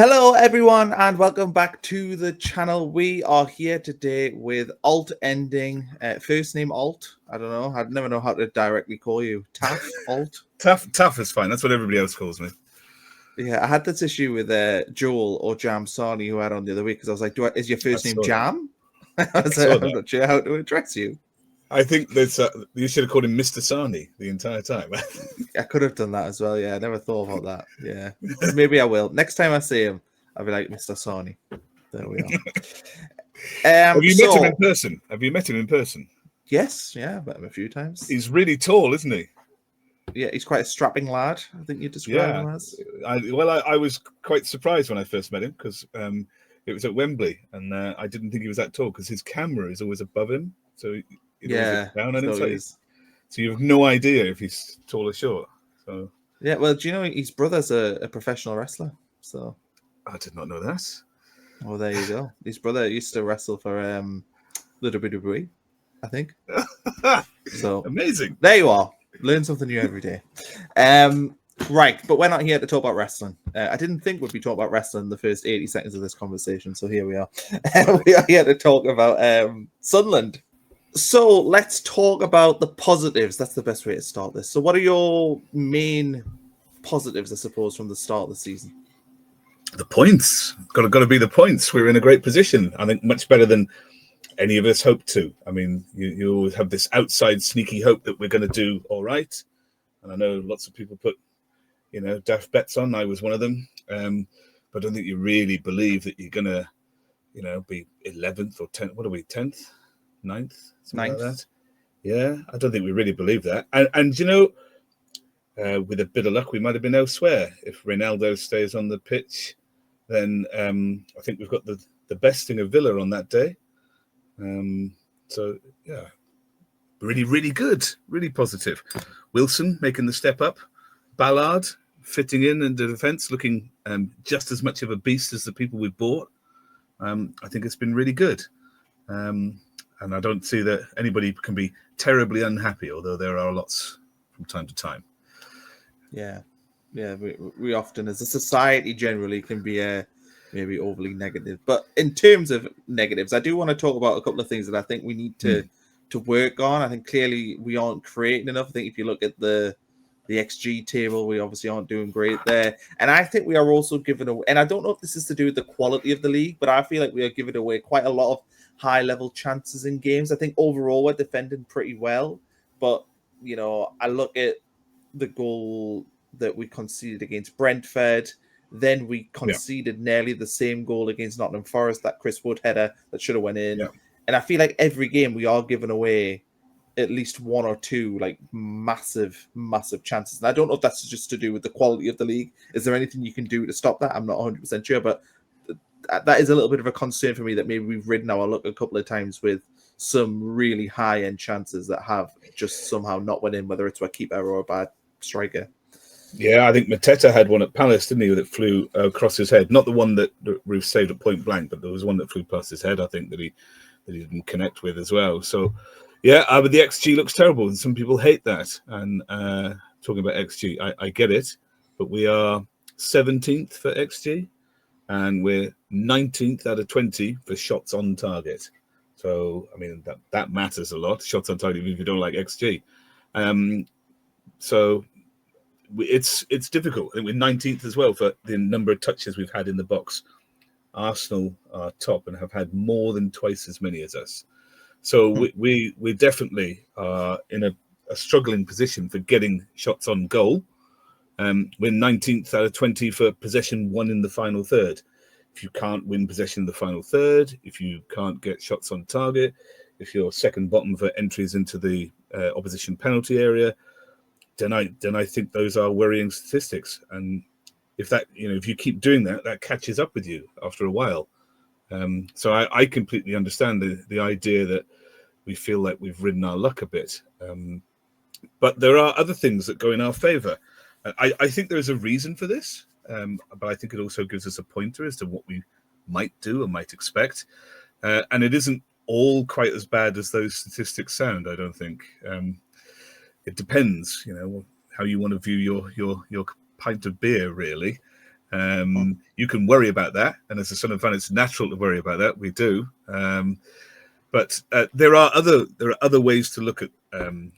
Hello, everyone, and welcome back to the channel. We are here today with Alt ending, first name Alt. I don't know. I'd never know how to directly call you. Taff, Alt. Tough is fine. That's what everybody else calls me. Yeah, I had this issue with Joel or Jam Sani, who I had on the other week, because I was like, is your first name Jam? I was like, I'm not sure how to address you. I think that you should have called him Mr. Sani the entire time. I could have done that as well. Yeah, I never thought about that. Yeah, maybe I will. Next time I see him, I'll be like, Mr. Sani. There we are. Have you met him in person? Have you met him in person? Yes, yeah, I've met him a few times. He's really tall, isn't he? Yeah, he's quite a strapping lad, I think you describe him as. I was quite surprised when I first met him because it was at Wembley, and I didn't think he was that tall because his camera is always above him. So down and it's so you have no idea if he's tall or short. So yeah, well, do you know his brother's a professional wrestler? So I did not know that. Well, there you go. His brother used to wrestle for the WWE, I think. So amazing. There you are. Learn something new every day. Right, but we're not here to talk about wrestling. I didn't think we'd be talking about wrestling in the first 80 seconds of this conversation, so here we are. We are here to talk about Sunderland. So let's talk about the positives. That's the best way to start this. So what are your main positives, I suppose, from the start of the season? The points. Got to be the points. We're in a great position. I think much better than any of us hoped to. I mean, you always have this outside sneaky hope that we're going to do all right. And I know lots of people put, daft bets on. I was one of them. But I don't think you really believe that you're going to, be 11th or 10th. What are we, 10th? 9th? Something like that. Yeah, I don't think we really believe that. And with a bit of luck, we might have been elsewhere. If Ronaldo stays on the pitch, then I think we've got the besting of Villa on that day. So, yeah, really, really good. Really positive. Wilson making the step up. Ballard fitting in the defence, looking just as much of a beast as the people we bought. I think it's been really good. And I don't see that anybody can be terribly unhappy, although there are lots from time to time. Yeah. We often, as a society, generally can be maybe overly negative. But in terms of negatives, I do want to talk about a couple of things that I think we need to work on. I think clearly we aren't creating enough. I think if you look at the XG table, we obviously aren't doing great there. And I think we are also giving away, and I don't know if this is to do with the quality of the league, but I feel like we are giving away quite a lot of high-level chances in games. I think overall we're defending pretty well. But, I look at the goal that we conceded against Brentford. Then we conceded nearly the same goal against Nottingham Forest, that Chris Wood header that should have went in. Yeah. And I feel like every game we are giving away at least one or two like massive chances. And I don't know if that's just to do with the quality of the league. Is there anything you can do to stop that? I'm not 100% sure, but that is a little bit of a concern for me that maybe we've ridden our luck a couple of times with some really high-end chances that have just somehow not went in, whether it's a keeper or a bad striker. Yeah, I think Mateta had one at Palace, didn't he, that flew across his head. Not the one that Ruth saved at point blank, but there was one that flew past his head, I think, that he didn't connect with as well. So, yeah, but the XG looks terrible, and some people hate that. And talking about XG, I get it, but we are 17th for XG, and we're 19th out of 20 for shots on target. So, I mean, that matters a lot, shots on target, even if you don't like XG. So it's difficult. I think we're 19th as well for the number of touches we've had in the box. Arsenal are top and have had more than twice as many as us. So we definitely are in a struggling position for getting shots on goal. We're 19th out of 20 for possession won in the final third. If you can't win possession in the final third, if you can't get shots on target, if you're second bottom for entries into the opposition penalty area, then I think those are worrying statistics. And if you keep doing that, that catches up with you after a while. So I completely understand the idea that we feel like we've ridden our luck a bit. But there are other things that go in our favour. I think there's a reason for this, but I think it also gives us a pointer as to what we might do or might expect. And it isn't all quite as bad as those statistics sound, I don't think. It depends, how you want to view your pint of beer, really. You can worry about that, and as a Sunderland fan, it's natural to worry about that. We do, but there are other ways to look at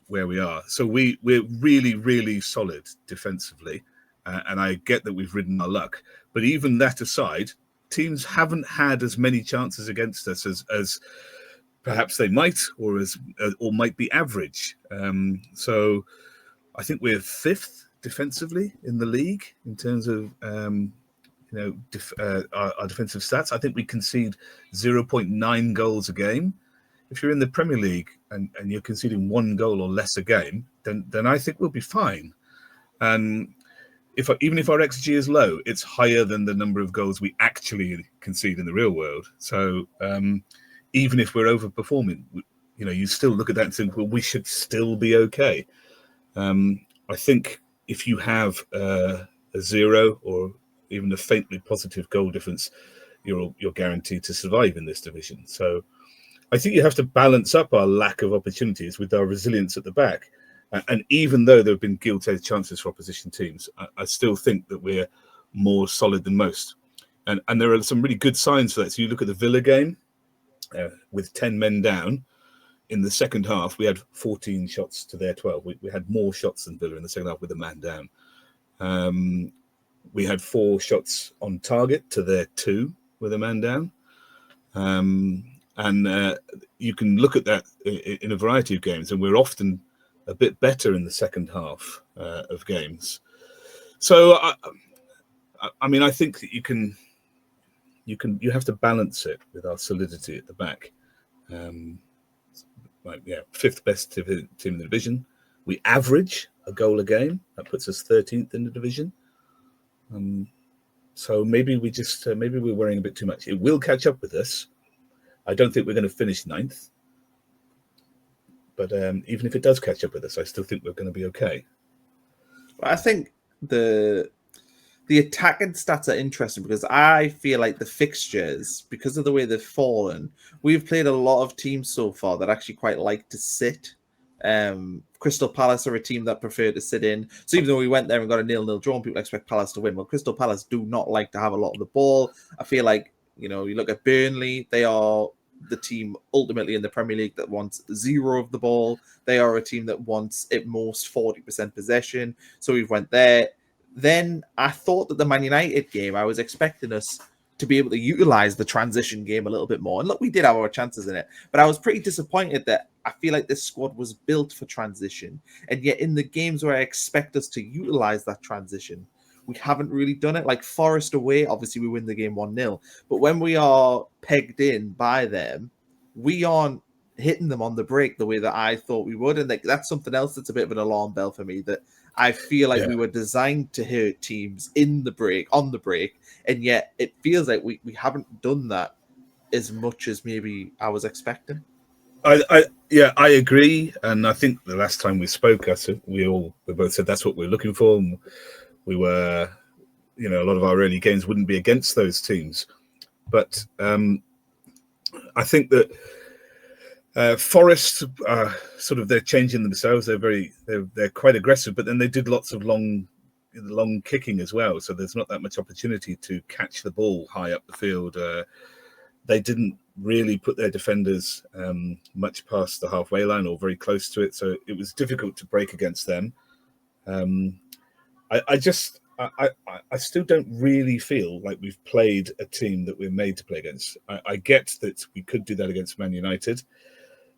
where we are. So we're really, really solid defensively, and I get that we've ridden our luck. But even that aside, teams haven't had as many chances against us as perhaps they might, or might be average. So I think we're 5th defensively in the league in terms of our defensive stats. I think we concede 0.9 goals a game. If you're in the Premier League and you're conceding 1 goal or less a game, then I think we'll be fine. And even if our XG is low, it's higher than the number of goals we actually concede in the real world. So even if we're overperforming, you still look at that and think, well, we should still be okay. I think if you have a 0 or even a faintly positive goal difference, you're guaranteed to survive in this division. So I think you have to balance up our lack of opportunities with our resilience at the back. And even though there have been gilt-edged chances for opposition teams, I still think that we're more solid than most. And there are some really good signs for that. So you look at the Villa game with 10 men down. In the second half, we had 14 shots to their 12. We had more shots than Villa in the second half with a man down. We had 4 shots on target to their 2 with a man down. And you can look at that in a variety of games, and we're often a bit better in the second half of games. So, I mean, I think that you have to balance it with our solidity at the back. 5th best team in the division. We average a goal a game. That puts us 13th in the division. So maybe we're worrying a bit too much. It will catch up with us. I don't think we're going to finish 9th. But even if it does catch up with us, I still think we're going to be okay. I think the attacking stats are interesting because I feel like the fixtures, because of the way they've fallen, we've played a lot of teams so far that actually quite like to sit. Crystal Palace are a team that prefer to sit in. So even though we went there and got a 0-0 draw, people expect Palace to win. Well, Crystal Palace do not like to have a lot of the ball. I feel like, you look at Burnley, they are the team ultimately in the Premier League that wants 0 of the ball. They are a team that wants at most 40% possession. So we went there. Then I thought that the Man United game, I was expecting us to be able to utilize the transition game a little bit more. And look, we did have our chances in it, but I was pretty disappointed that I feel like this squad was built for transition. And yet in the games where I expect us to utilize that transition, we haven't really done it. Like Forest away, obviously we win the game 1-0. But when we are pegged in by them, we aren't hitting them on the break the way that I thought we would. And that's something else that's a bit of an alarm bell for me, that I feel like we were designed to hurt teams on the break, and yet it feels like we haven't done that as much as maybe I was expecting. I agree, and I think the last time we spoke, we both said that's what we're looking for. And we were, a lot of our early games wouldn't be against those teams, but I think that Forest, they're changing themselves. They're quite aggressive, but then they did lots of long kicking as well. So there's not that much opportunity to catch the ball high up the field. They didn't really put their defenders much past the halfway line or very close to it. So it was difficult to break against them. I still don't really feel like we've played a team that we're made to play against. I get that we could do that against Man United,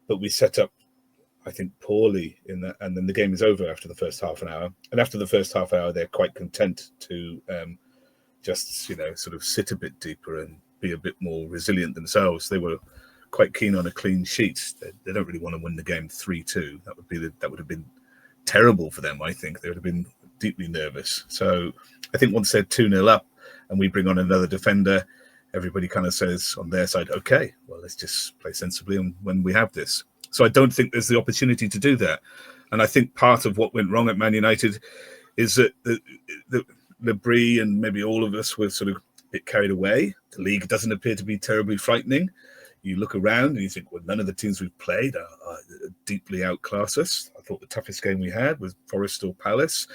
but we set up, I think, poorly in that, and then the game is over after the first half an hour. And after the first half hour, they're quite content to just, sort of sit a bit deeper and be a bit more resilient themselves. They were quite keen on a clean sheet. They don't really want to win the game 3-2. That would have been terrible for them. I think they would have been deeply nervous. So I think once they're 2-0 up and we bring on another defender, everybody kind of says on their side, okay, well, let's just play sensibly when we have this. So I don't think there's the opportunity to do that. And I think part of what went wrong at Man United is that the Brie and maybe all of us were sort of a bit carried away. The league doesn't appear to be terribly frightening. You look around and you think, well, none of the teams we've played are deeply outclass us. I thought the toughest game we had was Forest or Palace.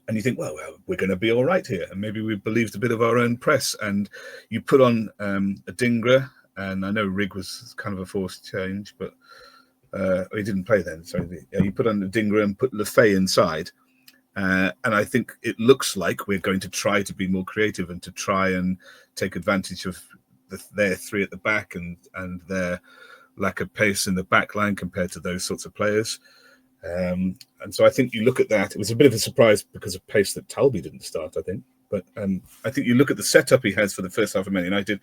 and you think, well, we're going to be all right here, and maybe we believed a bit of our own press, and you put on Adingra, and I know Rigg was kind of a forced change, but he didn't play then. So you put on Adingra and put Lefay inside, and I think it looks like we're going to try to be more creative and to try and take advantage of their three at the back and their lack of pace in the back line compared to those sorts of players. And so I think you look at that. It was a bit of a surprise because of pace that Talby didn't start, I think. But I think you look at the setup he has for the first half of Man United,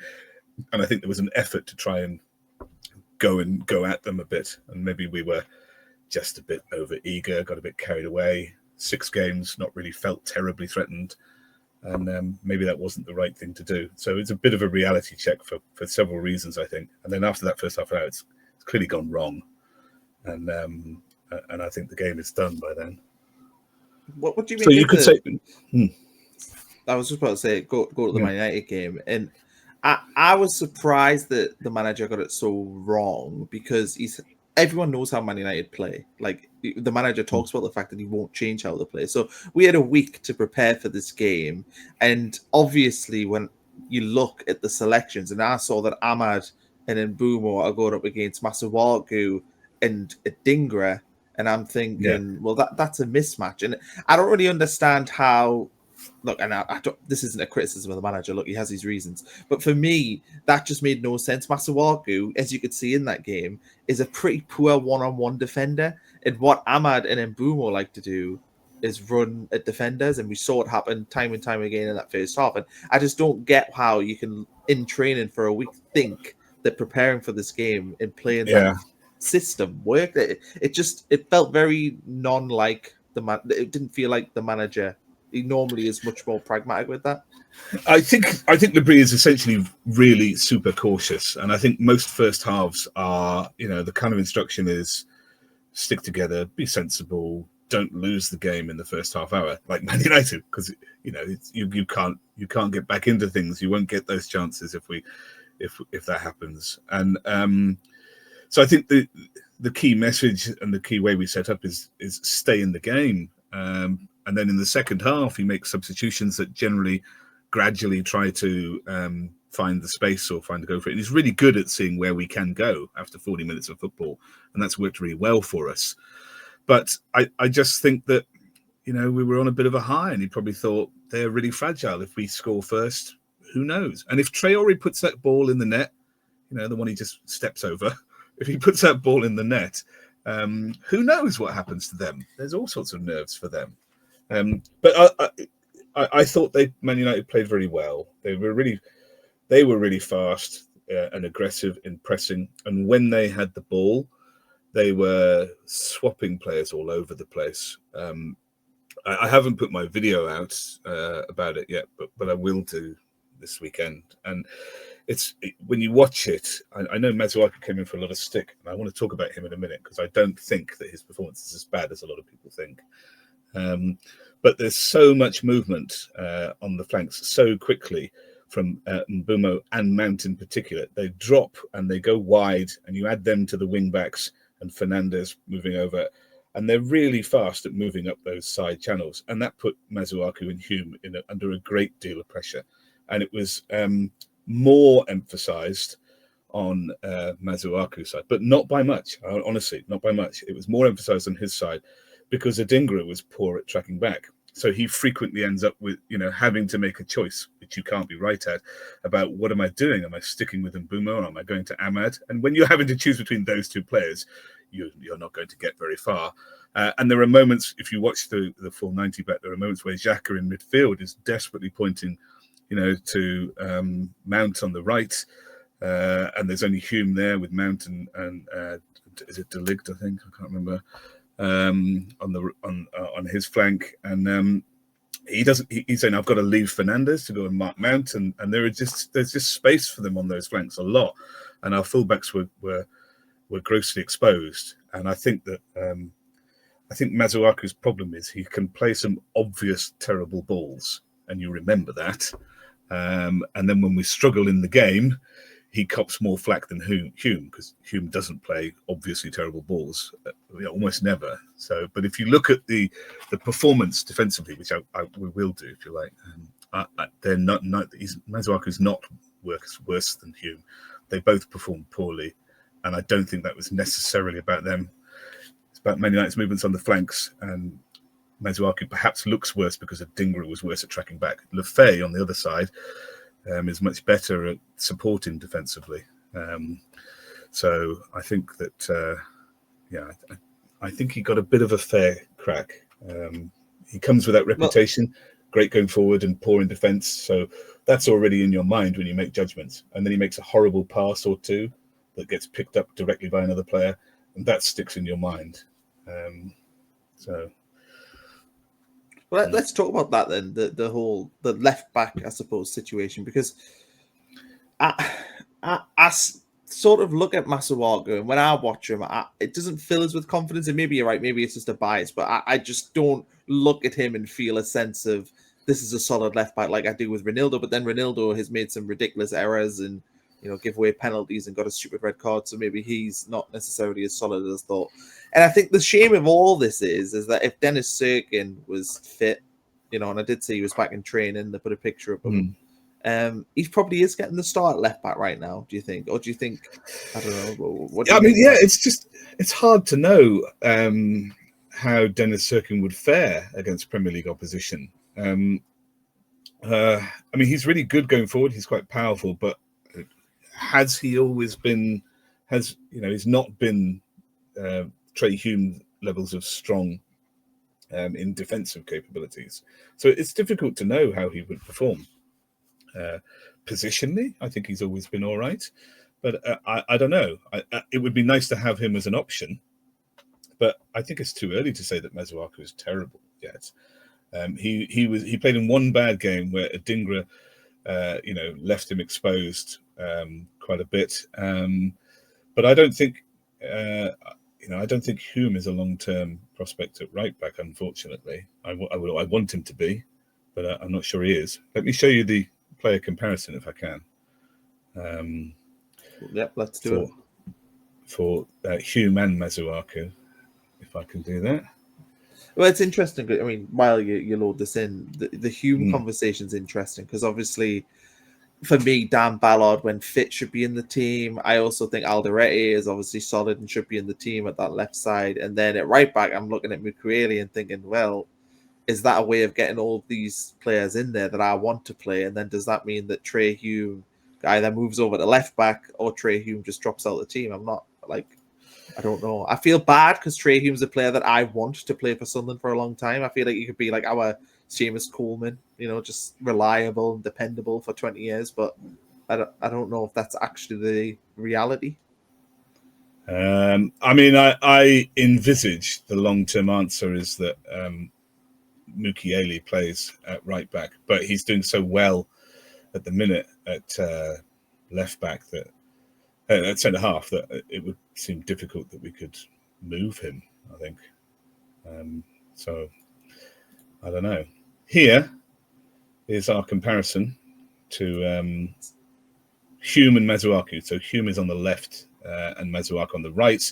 and I think there was an effort to try and go at them a bit. And maybe we were just a bit over eager, got a bit carried away. 6 games, not really felt terribly threatened. And maybe that wasn't the right thing to do. So it's a bit of a reality check for several reasons, I think. And then after that first half hour, it's clearly gone wrong. And I think the game is done by then. What do you mean? So you could say... I was just about to say, go to the Man United game. And I was surprised that the manager got it so wrong because everyone knows how Man United play. Like, the manager talks about the fact that he won't change how they play. So we had a week to prepare for this game. And obviously, when you look at the selections, and I saw that Ahmad and Mbeumo are going up against Masuaku and Adingra, and I'm thinking, well, that's a mismatch. And I don't really understand how... Look, and I don't, this isn't a criticism of the manager. Look, he has his reasons. But for me, that just made no sense. Masuaku, as you could see in that game, is a pretty poor one-on-one defender. And what Ahmad and Mbeumo like to do is run at defenders. And we saw it happen time and time again in that first half. And I just don't get how you can, in training for a week, think that preparing for this game and playing that system worked. It felt very non-like the man. It didn't feel like the manager. He normally is much more pragmatic with that. I think Labrie is essentially really super cautious, and I think most first halves are, the kind of instruction is stick together, be sensible, don't lose the game in the first half hour, like Man United, because you can't get back into things. You won't get those chances if that happens. And so I think the key message and the key way we set up is stay in the game. And then in the second half, he makes substitutions that generally, gradually try to find the space or find a go for it. And he's really good at seeing where we can go after 40 minutes of football. And that's worked really well for us. But I just think that, we were on a bit of a high and he probably thought they're really fragile. If we score first, who knows? And if Traore puts that ball in the net, the one he just steps over, if he puts that ball in the net, who knows what happens to them? There's all sorts of nerves for them. But I thought Man United played very well. They were really fast and aggressive in pressing. And when they had the ball, they were swapping players all over the place. I haven't put my video out about it yet, but I will do this weekend. And when you watch it, I know Masuaku came in for a lot of stick, and I want to talk about him in a minute because I don't think that his performance is as bad as a lot of people think. But there's so much movement on the flanks so quickly from Mbeumo and Mount in particular. They drop and they go wide, and you add them to the wing backs and Fernandes moving over, and they're really fast at moving up those side channels. And that put Masuaku and Hume under a great deal of pressure. And it was more emphasised on Masuaku's side, but not by much. Honestly, not by much. It was more emphasised on his side, because Adingra was poor at tracking back. So he frequently ends up with, having to make a choice, which you can't be right at, about what am I doing? Am I sticking with Mbeumo or am I going to Ahmad? And when you're having to choose between those two players, you're not going to get very far. And there are moments, if you watch the full 90 back, there are moments where Xhaka in midfield is desperately pointing, to Mount on the right. And there's only Hume there with Mount and is it De Ligt, I think? I can't remember. On his flank, and he's saying I've got to leave Fernandes to go and mark Mount, and there's just space for them on those flanks a lot, and our fullbacks were grossly exposed. And I think that Masuaku's problem is he can play some obvious terrible balls, and you remember that, and then when we struggle in the game, he cops more flack than Hume, because Hume doesn't play obviously terrible balls, almost never. So, but if you look at the performance defensively, which we will do if you like, they're not Masuaku's not worse than Hume. They both performed poorly, and I don't think that was necessarily about them. It's about Man United's movements on the flanks, and Masuaku perhaps looks worse because Adingra was worse at tracking back. Lefay on the other side is much better at supporting defensively. So I think that, I think he got a bit of a fair crack. He comes with that reputation, great going forward and poor in defence. So that's already in your mind when you make judgments. And then he makes a horrible pass or two that gets picked up directly by another player, and that sticks in your mind. Well, let's talk about that then. The left back, I suppose, situation, because I sort of look at Masuaku, and when I watch him, it doesn't fill us with confidence. And maybe you're right, maybe it's just a bias, but I just don't look at him and feel a sense of this is a solid left back like I do with Ronaldo. But then Ronaldo has made some ridiculous errors and give away penalties and got a stupid red card, so maybe he's not necessarily as solid as thought. And I think the shame of all this is that if Dennis Sirkin was fit, and I did see he was back in training, they put a picture of him. He probably is getting the start at left back right now. Do you think, or do you think? I don't know. It's hard to know how Dennis Sirkin would fare against Premier League opposition. He's really good going forward. He's quite powerful, but has he always been? He's not been Trey Hume levels of strong in defensive capabilities. So it's difficult to know how he would perform. Positionally, I think he's always been all right, but I don't know. It would be nice to have him as an option, but I think it's too early to say that Masuaku is terrible yet. He played in one bad game where Adingra, left him exposed quite a bit. But I don't think, I don't think Hume is a long-term prospect at right back. Unfortunately, I want him to be, but I'm not sure he is. Let me show you the player comparison if I can. Yep, let's do it for Hume and Masuaku, if I can do that. Well, it's interesting. I mean, while you load this in, the Hume conversation's interesting because obviously, for me, Dan Ballard, when fit, should be in the team. I also think Alderete is obviously solid and should be in the team at that left side. And then at right back, I'm looking at Mukwele and thinking, well, is that a way of getting all these players in there that I want to play? And then does that mean that Trey Hume either moves over to left back or Trey Hume just drops out of the team? I'm not I don't know. I feel bad because Trey Hume's a player that I want to play for Sunderland for a long time. I feel like he could be like our Seamus Coleman, just reliable and dependable for 20 years. But I don't know if that's actually the reality. I envisage the long-term answer is that Mukwele plays at right back, but he's doing so well at the minute at left back that at centre half that it would seem difficult that we could move him, I think. So I don't know. Here is our comparison to Hume and Masuaku. So Hume is on the left and Masuaku on the right.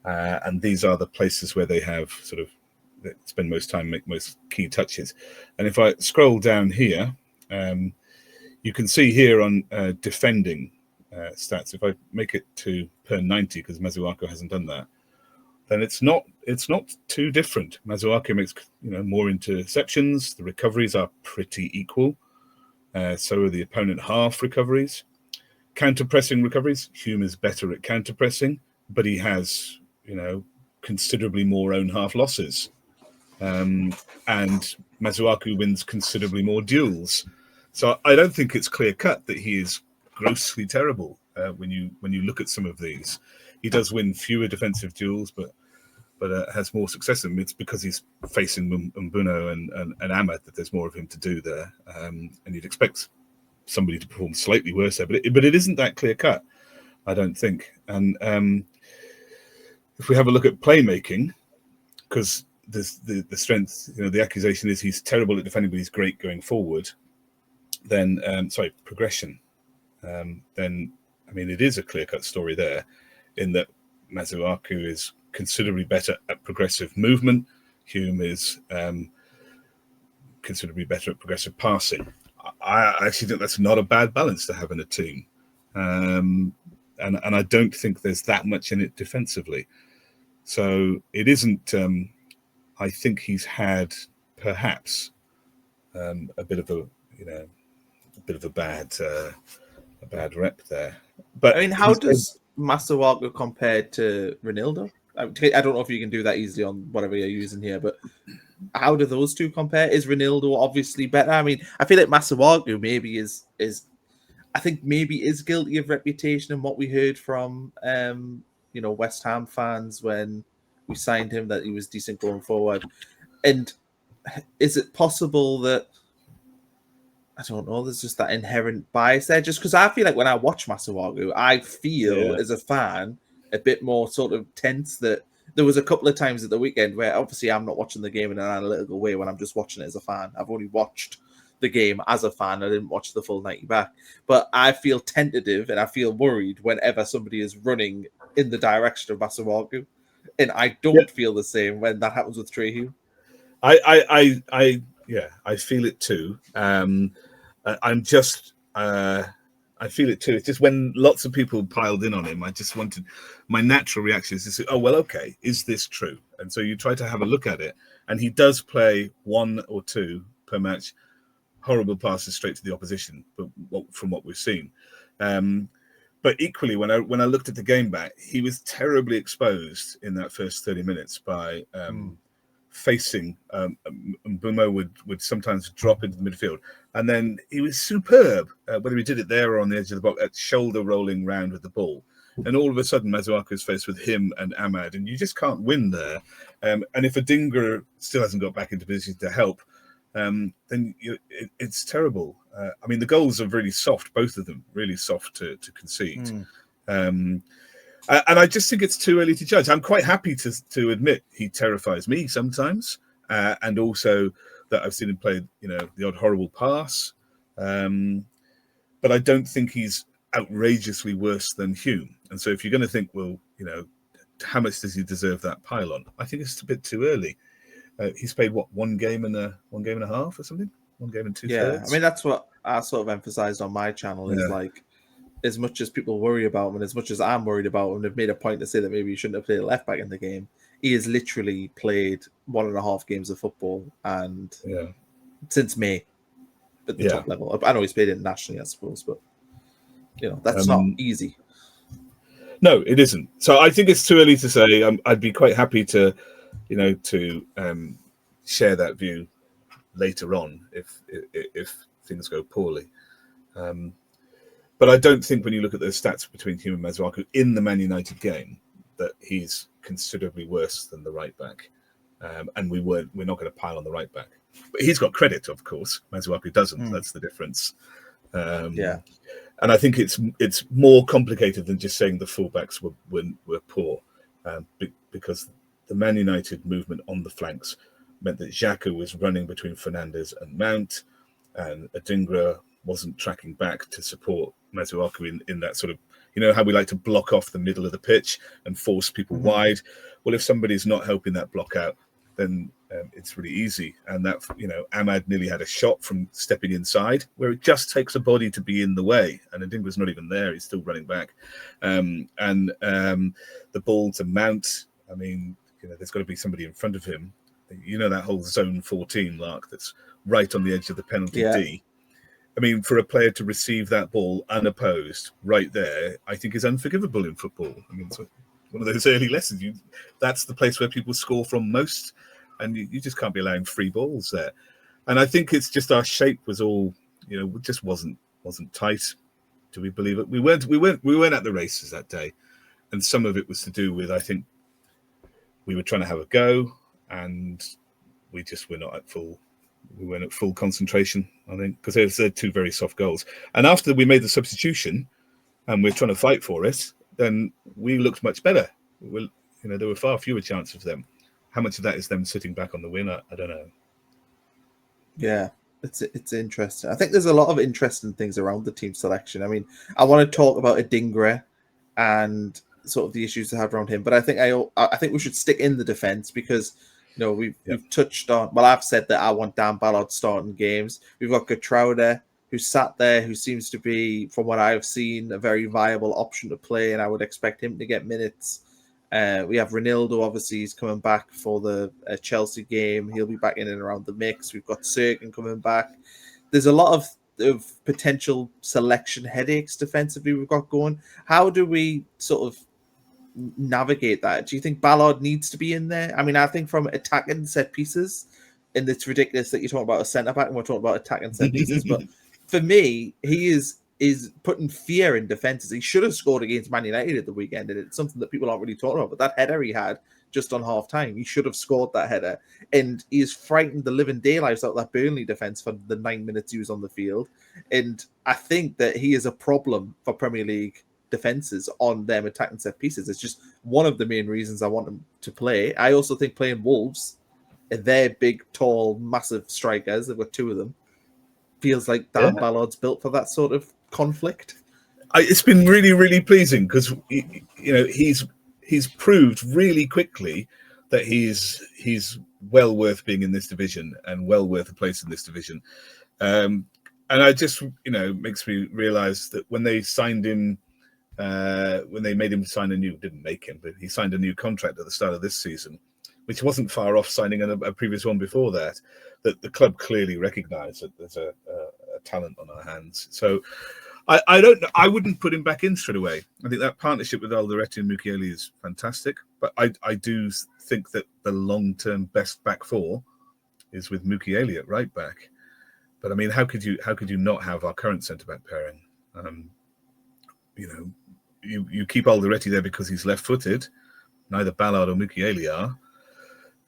And these are the places where they have spend most time, make most key touches. And if I scroll down here, you can see here on defending stats, if I make it to per 90, because Masuaku hasn't done that, then it's not too different. Masuaku makes more interceptions. The recoveries are pretty equal. So are the opponent half recoveries. Counter-pressing recoveries, Hume is better at counter-pressing, but he has, considerably more own half losses. And Masuaku wins considerably more duels. So I don't think it's clear-cut that he is grossly terrible when you look at some of these. He does win fewer defensive duels, but has more success in them. It's because he's facing Mbuno and Ahmed that there's more of him to do there. And you'd expect somebody to perform slightly worse there, but it isn't that clear-cut, I don't think. And if we have a look at playmaking, because the strength, the accusation is he's terrible at defending, but he's great going forward. Then, progression. Then I mean, it is a clear-cut story there, in that Masuaku is considerably better at progressive movement. Hume is considerably better at progressive passing. I actually think that's not a bad balance to have in a team. And I don't think there's that much in it defensively. So it isn't. I think he's had perhaps a bit of a bad rep there. But I mean, how does Masuaku compare to Ronaldo? I don't know if you can do that easily on whatever you're using here, but how do those two compare? Is Ronaldo obviously better? I mean, I feel like Masuaku maybe is I think maybe is guilty of reputation and what we heard from West Ham fans when we signed him, that he was decent going forward. And is it possible that, I don't know, there's just that inherent bias there? Just because I feel like when I watch Masuaku, I feel as a fan a bit more sort of tense. That there was a couple of times at the weekend where obviously I'm not watching the game in an analytical way when I'm just watching it as a fan. I've only watched the game as a fan. I didn't watch the full 90 back. But I feel tentative and I feel worried whenever somebody is running in the direction of Masuaku. And I don't feel the same when that happens with Trehew. I feel it too. I feel it too. It's just when lots of people piled in on him, my natural reaction is to say, oh, well, okay, is this true? And so you try to have a look at it. And he does play 1 or 2 per match, horrible passes straight to the opposition, but from what we've seen. But equally, when I looked at the game back, he was terribly exposed in that first 30 minutes by facing. Bumo would sometimes drop into the midfield, and then he was superb, whether he did it there or on the edge of the box, at shoulder rolling round with the ball. And all of a sudden, Masuaku is faced with him and Ahmad, and you just can't win there. And if Adingra still hasn't got back into position to help, then it's terrible. I mean, the goals are really soft, both of them, really soft to concede. And I just think it's too early to judge. I'm quite happy to admit he terrifies me sometimes, and also that I've seen him play, the odd horrible pass. But I don't think he's outrageously worse than Hume. And so if you're going to think, well, how much does he deserve that pylon? I think it's a bit too early. He's played one game and a half or something, 1 game and 2/3. Yeah, I mean that's what I sort of emphasized on my channel is like, as much as people worry about him and as much as I'm worried about him, they've made a point to say that maybe he shouldn't have played left back in the game. He has literally played 1.5 games of football and since May at the top level. I know he's played internationally, I suppose, but that's not easy. No, it isn't. So I think it's too early to say. I'd be quite happy to share that view later on if things go poorly. But I don't think when you look at the stats between Hume and Masuaku in the Man United game that he's considerably worse than the right back. And we're not going to pile on the right back. But he's got credit, of course. Masuaku doesn't. That's the difference. And I think it's more complicated than just saying the fullbacks were poor, because the Man United movement on the flanks meant that Xhaka was running between Fernandes and Mount, and Adingra wasn't tracking back to support Masuaku in that sort of, how we like to block off the middle of the pitch and force people wide. Well, if somebody's not helping that block out, then it's really easy. And that, Ahmad nearly had a shot from stepping inside where it just takes a body to be in the way. And Adingra's not even there. He's still running back. And the ball to Mount, I mean, there's got to be somebody in front of him. That whole zone 14 mark that's right on the edge of the penalty D. I mean, for a player to receive that ball unopposed right there, I think is unforgivable in football. I mean, it's one of those early lessons. That's the place where people score from most, and you just can't be allowing free balls there. And I think it's just our shape was all, just wasn't tight. Do we believe it? We weren't at the races that day, and some of it was to do with, I think, we were trying to have a go, and we just were not at full. We weren't at full concentration, I think, because they're 2 very soft goals. And after we made the substitution, and we're trying to fight for it, then we looked much better. There were far fewer chances of them. How much of that is them sitting back on the win? I don't know. Yeah, It's interesting. I think there's a lot of interesting things around the team selection. I mean, I want to talk about Adingra and sort of the issues they have around him, but I think we should stick in the defense because we've touched on. Well, I've said that I want Dan Ballard starting games. We've got Gertrude, who sat there, who seems to be, from what I've seen, a very viable option to play, and I would expect him to get minutes. We have Ronaldo, obviously, he's coming back for the Chelsea game. He'll be back in and around the mix. We've got Serkin coming back. There's a lot of potential selection headaches defensively we've got going. How do we sort of navigate that? Do you think Ballard needs to be in there? I mean, I think from attacking set pieces, and it's ridiculous that you're talking about a centre-back and we're talking about attacking set pieces, but for me, he is putting fear in defenses. He should have scored against Man United at the weekend, and it's something that people aren't really talking about. But that header he had just on half time, he should have scored that header, and he's frightened the living daylights out of that Burnley defense for the 9 minutes he was on the field. And I think that he is a problem for Premier League defenses on them attacking set pieces. It's just one of the main reasons I want him to play. I also think playing Wolves, they're big, tall, massive strikers. They've got two of them. Feels like Dan Ballard's built for that sort of conflict. It's been really, really pleasing because he's proved really quickly that he's well worth being in this division and well worth a place in this division. And I just makes me realise that when they signed him, when they made him sign but he signed a new contract at the start of this season, which wasn't far off signing a previous one before that the club clearly recognised that there's a talent on our hands. So I wouldn't put him back in straight away. I think that partnership with Alderete and Mukiele is fantastic, but I do think that the long-term best back four is with Mukiele at right back. But I mean, how could you not have our current centre-back pairing? You keep Alderete there because he's left-footed. Neither Ballard or Mukiele are.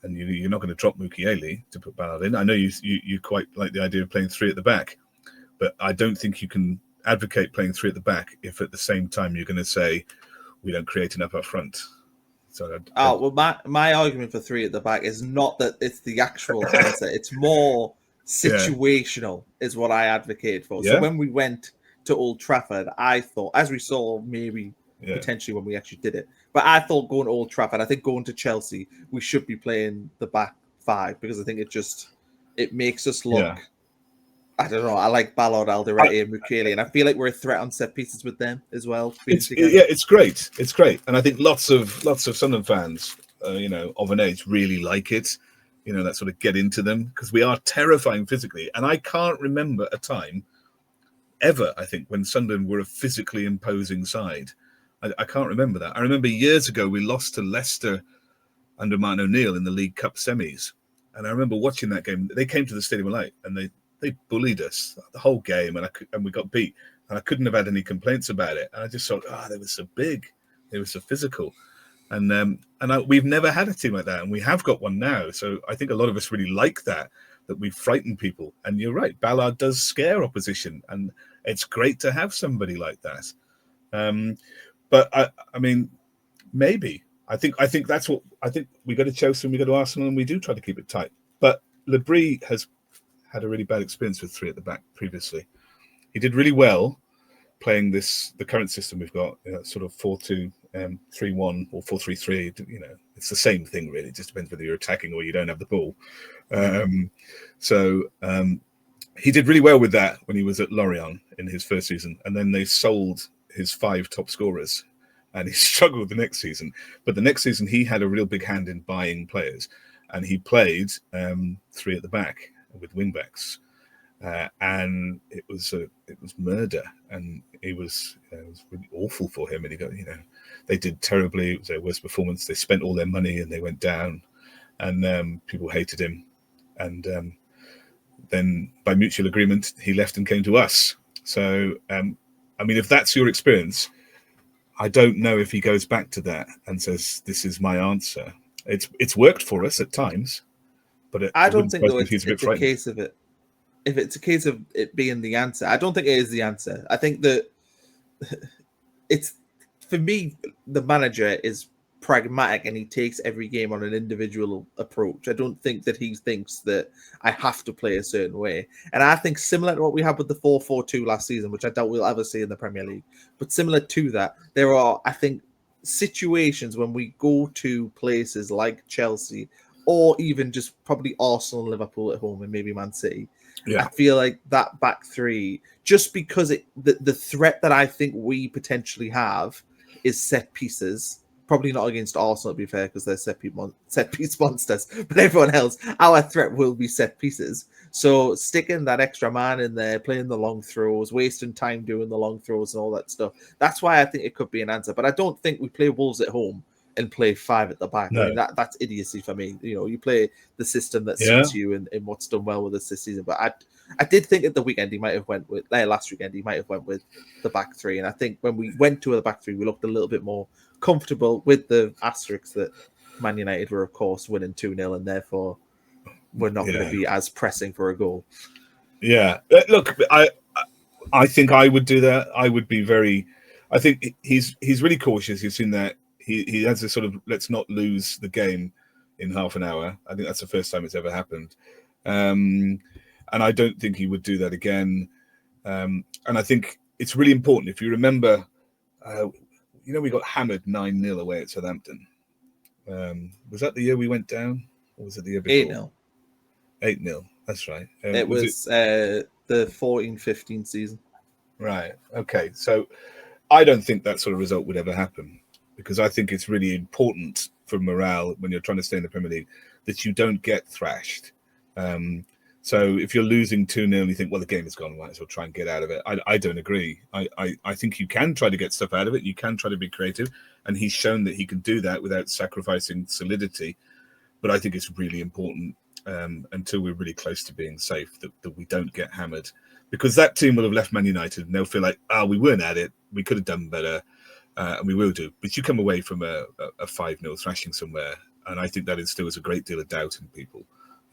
And you're not going to drop Mukiele to put Ballard in. I know you quite like the idea of playing three at the back, but I don't think you can advocate playing three at the back if at the same time you're going to say we don't create enough up front. So my argument for three at the back is not that it's the actual answer. It's more situational is what I advocate for. Yeah. So when we went to Old Trafford, I thought, as we saw maybe potentially when we actually did it, but I thought going to Old Trafford, I think going to Chelsea, we should be playing the back five because I think it makes us look, I don't know, I like Ballard, Alderete and Mukiele, and I feel like we're a threat on set pieces with them as well. It's great. It's great. And I think lots of Sunderland fans, of an age really like it, that sort of get into them because we are terrifying physically. And I can't remember a time ever, I think, when Sunderland were a physically imposing side. I can't remember that. I remember years ago we lost to Leicester under Martin O'Neill in the League Cup semis. And I remember watching that game. They came to the Stadium of Light and they bullied us the whole game and we got beat. And I couldn't have had any complaints about it. And I just thought, they were so big. They were so physical. And we've never had a team like that. And we have got one now. So I think a lot of us really like that we frighten people. And you're right, Ballard does scare opposition. And it's great to have somebody like that. But I mean, maybe. I think that's what I think. We go to Chelsea and we go to Arsenal and we do try to keep it tight. But Labrie has had a really bad experience with three at the back previously. He did really well playing the current system we've got, sort of 4-2-3-1 or 4-3-3. It's the same thing really. It just depends whether you're attacking or you don't have the ball. He did really well with that when he was at Lorient in his first season, and then they sold his 5 top scorers, and he struggled the next season. But the next season, he had a real big hand in buying players, and he played three at the back with wing backs, and it was murder, and it was really awful for him. And he got, they did terribly. It was their worst performance. They spent all their money and they went down, and people hated him, and then by mutual agreement, he left and came to us. So. I mean, if that's your experience, I don't know if he goes back to that and says, this is my answer. It's worked for us at times, but I don't think though it's a case of it. If it's a case of it being the answer, I don't think it is the answer. I think that it's, for me, the manager is pragmatic and he takes every game on an individual approach. I don't think that he thinks that I have to play a certain way. And I think similar to what we had with the 4-4-2 last season, which I doubt we'll ever see in the Premier League, but similar to that, there are, I think, situations when we go to places like Chelsea or even just probably Arsenal, Liverpool at home, and maybe Man City. Yeah. I feel like that back three, just because the threat that I think we potentially have is set pieces. Probably not against Arsenal, to be fair, because they're set piece monsters. But everyone else, our threat will be set pieces. So sticking that extra man in there, playing the long throws, wasting time doing the long throws and all that stuff. That's why I think it could be an answer. But I don't think we play Wolves at home and play 5 at the back. No. I mean, that's idiocy for me. You know, you play the system that suits you and what's done well with us this season. But I did think at the weekend he might have went with last weekend he might have went with the back three. And I think when we went to the back three, we looked a little bit more comfortable, with the asterisks that Man United were, of course, winning 2-0, and therefore we're not going to be as pressing for a goal. Yeah, look, I think I would do that. I would be very. I think he's really cautious. You've seen that he has this sort of let's not lose the game in half an hour. I think that's the first time it's ever happened, and I don't think he would do that again. And I think it's really important if you remember. We got hammered 9-0 away at Southampton. Was that the year we went down? Or was it the year before? 8-0. 8-0, that's right. It was the 14-15 season. Right, okay. So I don't think that sort of result would ever happen, because I think it's really important for morale when you're trying to stay in the Premier League that you don't get thrashed. So if you're losing 2-0 and you think, well, the game is gone, right, so try and get out of it. I don't agree. I think you can try to get stuff out of it. You can try to be creative. And he's shown that he can do that without sacrificing solidity. But I think it's really important until we're really close to being safe that we don't get hammered. Because that team will have left Man United and they'll feel like, we weren't at it. We could have done better. And we will do. But you come away from a 5-0 thrashing somewhere. And I think that instills a great deal of doubt in people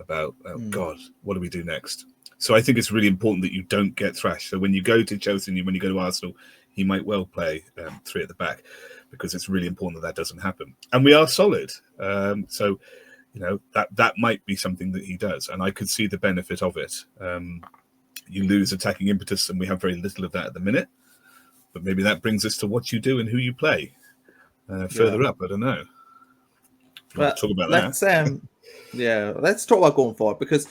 about, God, what do we do next? So I think it's really important that you don't get thrashed. So when you go to Chelsea and when you go to Arsenal, he might well play 3 at the back, because it's really important that doesn't happen. And we are solid. So, that might be something that he does. And I could see the benefit of it. You lose attacking impetus, and we have very little of that at the minute. But maybe that brings us to what you do and who you play further up. I don't know. But talk about let's that. talk about going forward, because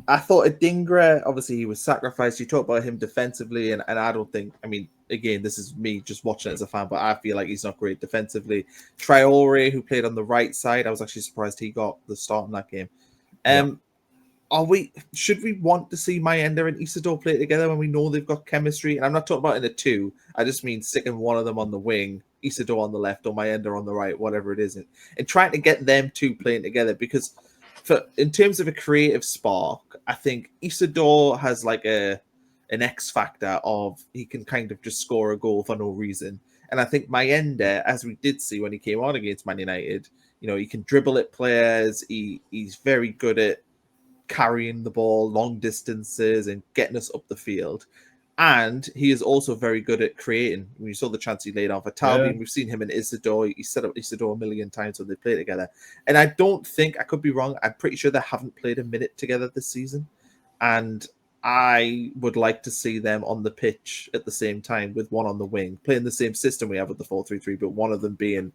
I thought Adingra, obviously he was sacrificed. You talk about him defensively, and I don't think, I mean, again, this is me just watching it as a fan, but I feel like he's not great defensively. Traore, who played on the right side, I was actually surprised he got the start in that game. Should we want to see Mayenda and Isidor play together when we know they've got chemistry? And I'm not talking about in a 2. I just mean sticking one of them on the wing, Isidor on the left or Mayenda on the right, whatever it is, and trying to get them 2 playing together, because in terms of a creative spark, I think Isidor has like an X factor of he can kind of just score a goal for no reason. And I think Mayenda, as we did see when he came on against Man United, he can dribble at players. He's very good at carrying the ball long distances and getting us up the field. And he is also very good at creating. When you saw the chance he laid on for Talby, and we've seen him and Isidor. He set up Isidor a million times when they play together. And I don't think, I could be wrong, I'm pretty sure they haven't played a minute together this season. And I would like to see them on the pitch at the same time, with one on the wing, playing the same system we have with the 4-3-3, but one of them being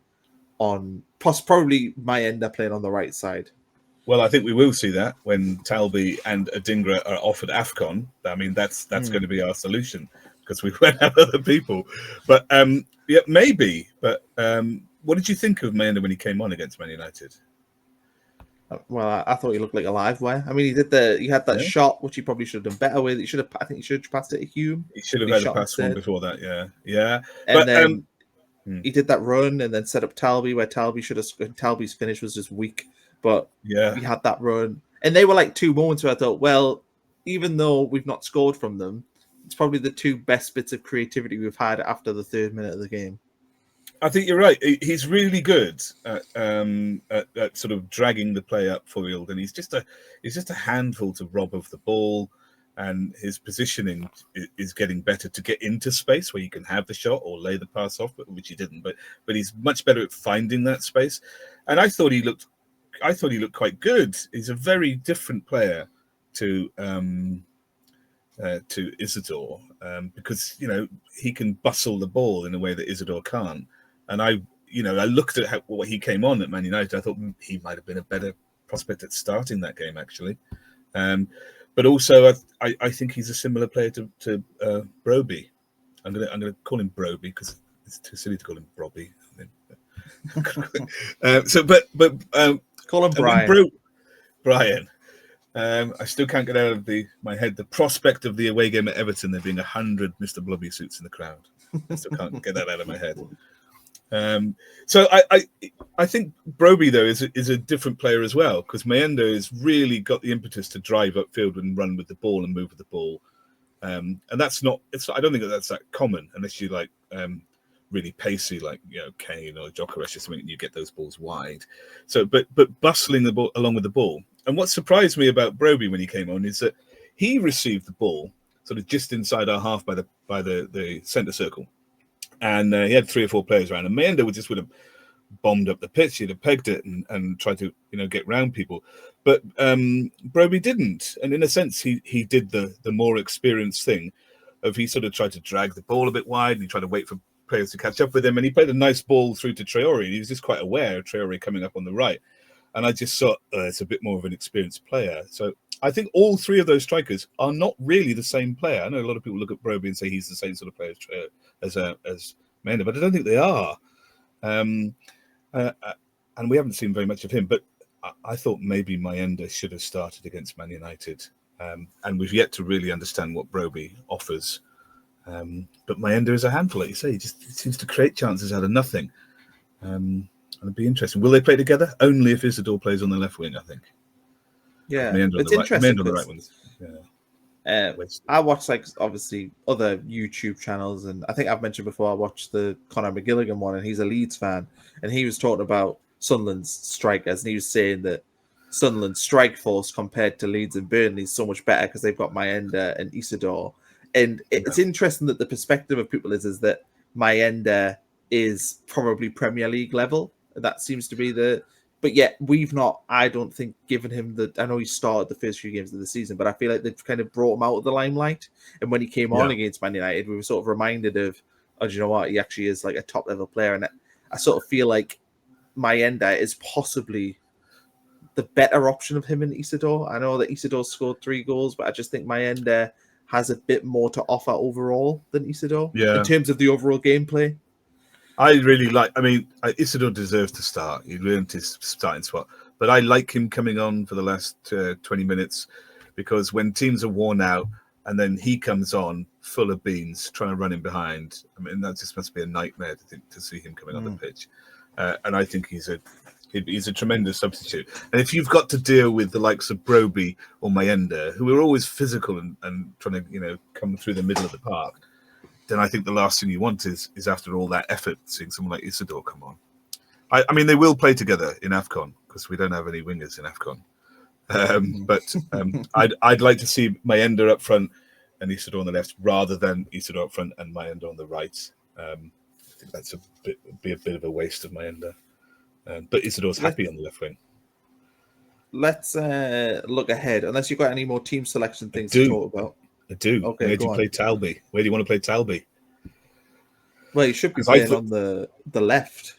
on, probably Mayenda playing on the right side. Well, I think we will see that when Talby and Adingra are offered AFCON. I mean, that's going to be our solution, because we won't have other people. But maybe. But what did you think of Mayenda when he came on against Man United? Well, I thought he looked like a live wire. I mean, he had that shot, which he probably should have done better with. I think he should have passed it to Hume. He should have had a pass one before that. Yeah. And then he did that run and then set up Talby, where Talby's finish was just weak. But he had that run. And they were like 2 moments where I thought, well, even though we've not scored from them, it's probably the 2 best bits of creativity we've had after the 3rd minute of the game. I think you're right. He's really good at sort of dragging the play up field, and he's just a handful to rob of the ball. and his positioning is getting better to get into space where you can have the shot or lay the pass off, which he didn't. But he's much better at finding that space, and I thought he looked quite good. He's a very different player to Isidor, because he can bustle the ball in a way that Isidor can't. And I looked at what he came on at Man United. I thought he might have been a better prospect at starting that game, actually. But also, I think he's a similar player to Broby. I'm gonna call him Broby because it's too silly to call him Brobby. Call him Brian. Brian. I still can't get out of my head the prospect of the away game at Everton there being 100 Mr. Blobby suits in the crowd. I still can't get that out of my head. So I think Broby though is a different player as well, because Mayenda has really got the impetus to drive upfield and run with the ball and move with the ball, and that's not. I don't think that's that common unless you like really pacey like Kane or Jokeres or something. And you get those balls wide. So but bustling the ball along with the ball. And what surprised me about Broby when he came on is that he received the ball sort of just inside our half by the centre circle. And he had 3 or 4 players around, and Mayenda would have bombed up the pitch. He'd have pegged it and tried to get round people, but Broby didn't. And in a sense, he did the more experienced thing of he sort of tried to drag the ball a bit wide, and he tried to wait for players to catch up with him. And he played a nice ball through to Traore. And he was just quite aware of Traore coming up on the right. And I just thought it's a bit more of an experienced player. So I think all 3 of those strikers are not really the same player. I know a lot of people look at Broby and say he's the same sort of player as Mayenda, but I don't think they are. And we haven't seen very much of him. But I thought maybe Mayenda should have started against Man United. And we've yet to really understand what Broby offers. But Mayenda is a handful, like you say. He seems to create chances out of nothing. And it'd be interesting. Will they play together? Only if Isidor plays on the left wing, I think. Yeah, it's interesting. On the right ones. Yeah. I watch obviously other YouTube channels, and I think I've mentioned before I watched the Conor McGilligan one, and he's a Leeds fan, and he was talking about Sunderland's strikers, and he was saying that Sunderland's strike force compared to Leeds and Burnley is so much better because they've got Mayenda and Isidor. And it's interesting that the perspective of people is that Mayenda is probably Premier League level. That seems to be but yet we've not, I don't think, given him I know he started the first few games of the season, but I feel like they've kind of brought him out of the limelight. And when he came on against Man United, we were sort of reminded of, do you know what? He actually is like a top level player. And I sort of feel like Mayenda is possibly the better option of him and Isidor. I know that Isidor scored 3 goals, but I just think Mayenda has a bit more to offer overall than Isidor in terms of the overall gameplay. I really Isidor deserves to start. He earned his starting spot. But I like him coming on for the last 20 minutes because when teams are worn out and then he comes on full of beans trying to run in behind, that just must be a nightmare to see him coming on the pitch. And I think he's a tremendous substitute. And if you've got to deal with the likes of Broby or Mayenda, who are always physical and trying to come through the middle of the park, then I think the last thing you want is after all that effort, seeing someone like Isidor come on. I mean, they will play together in AFCON because we don't have any wingers in AFCON. But I'd like to see Mayenda up front and Isidor on the left rather than Isidor up front and Mayenda on the right. I think that's be a bit of a waste of Mayenda. But Isidor's happy on the left wing. Let's look ahead, unless you've got any more team selection things to talk about. I do. Okay, where do you play Talby? Where do you want to play Talby? Well, he should be playing on the left.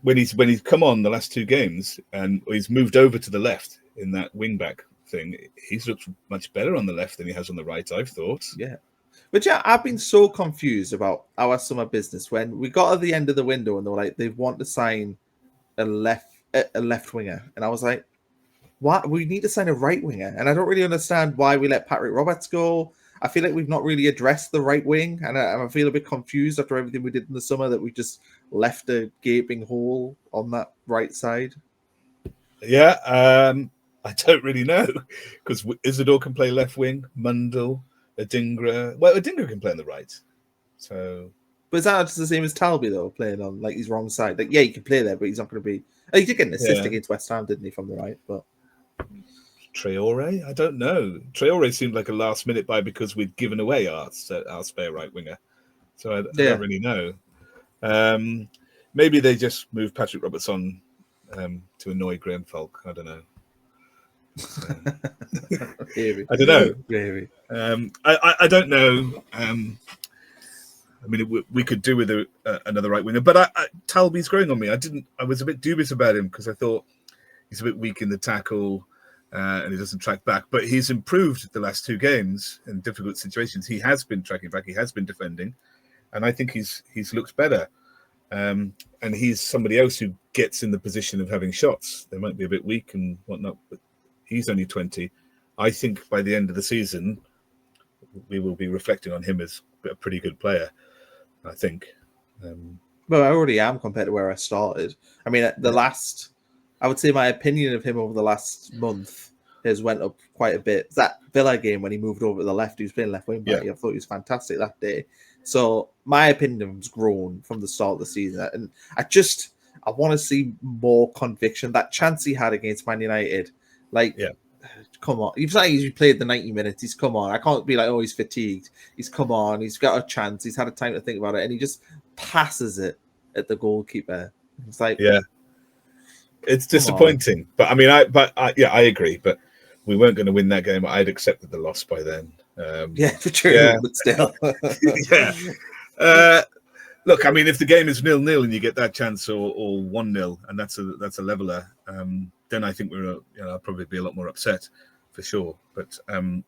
When he's come on the last 2 games and he's moved over to the left in that wing back thing, he's looked much better on the left than he has on the right, I've thought. Yeah. But I've been so confused about our summer business when we got at the end of the window and they were like, they want to sign a left winger. And I was like, what? We need to sign a right winger. And I don't really understand why we let Patrick Roberts go. I feel like we've not really addressed the right wing. And I feel a bit confused after everything we did in the summer that we just left a gaping hole on that right side. Yeah, I don't really know. Because Isidor can play left wing, Mundell, Adingra. Well, Adingra can play on the right. So... But is that just the same as Talby, though, playing on his wrong side? He can play there, but he's not going to be... he did get an assist against West Ham, didn't he, from the right? But Traore? I don't know. Traore seemed like a last-minute buy because we'd given away our spare right winger. So I don't really know. Maybe they just moved Patrick Roberts on to annoy Graham Falk. I don't know. Maybe. I don't know. Maybe. I don't know. I mean, we could do with another right winger, but Talby's growing on me. I was a bit dubious about him because I thought he's a bit weak in the tackle and he doesn't track back. But he's improved the last 2 games in difficult situations. He has been tracking back. He has been defending, and I think he's looked better. And he's somebody else who gets in the position of having shots. They might be a bit weak and whatnot, but he's only 20. I think by the end of the season, we will be reflecting on him as a pretty good player, I think. Well, I already am compared to where I started. I mean, I would say my opinion of him over the last month has went up quite a bit. That Villa game when he moved over to the left, he was playing left wing back. I thought he was fantastic that day. So my opinion has grown from the start of the season. And I want to see more conviction. That chance he had against Man United, come on. He's played the 90 minutes. He's come on. I can't be like, oh, he's fatigued. He's come on. He's got a chance. He's had a time to think about it. And he just passes it at the goalkeeper. It's like, it's disappointing. But I mean, I agree. But we weren't going to win that game. I'd accepted the loss by then. For true, but still. Look, I mean, if the game is 0-0 and you get that chance, or 1-0, and that's a leveler, then I think I'll probably be a lot more upset for sure. But I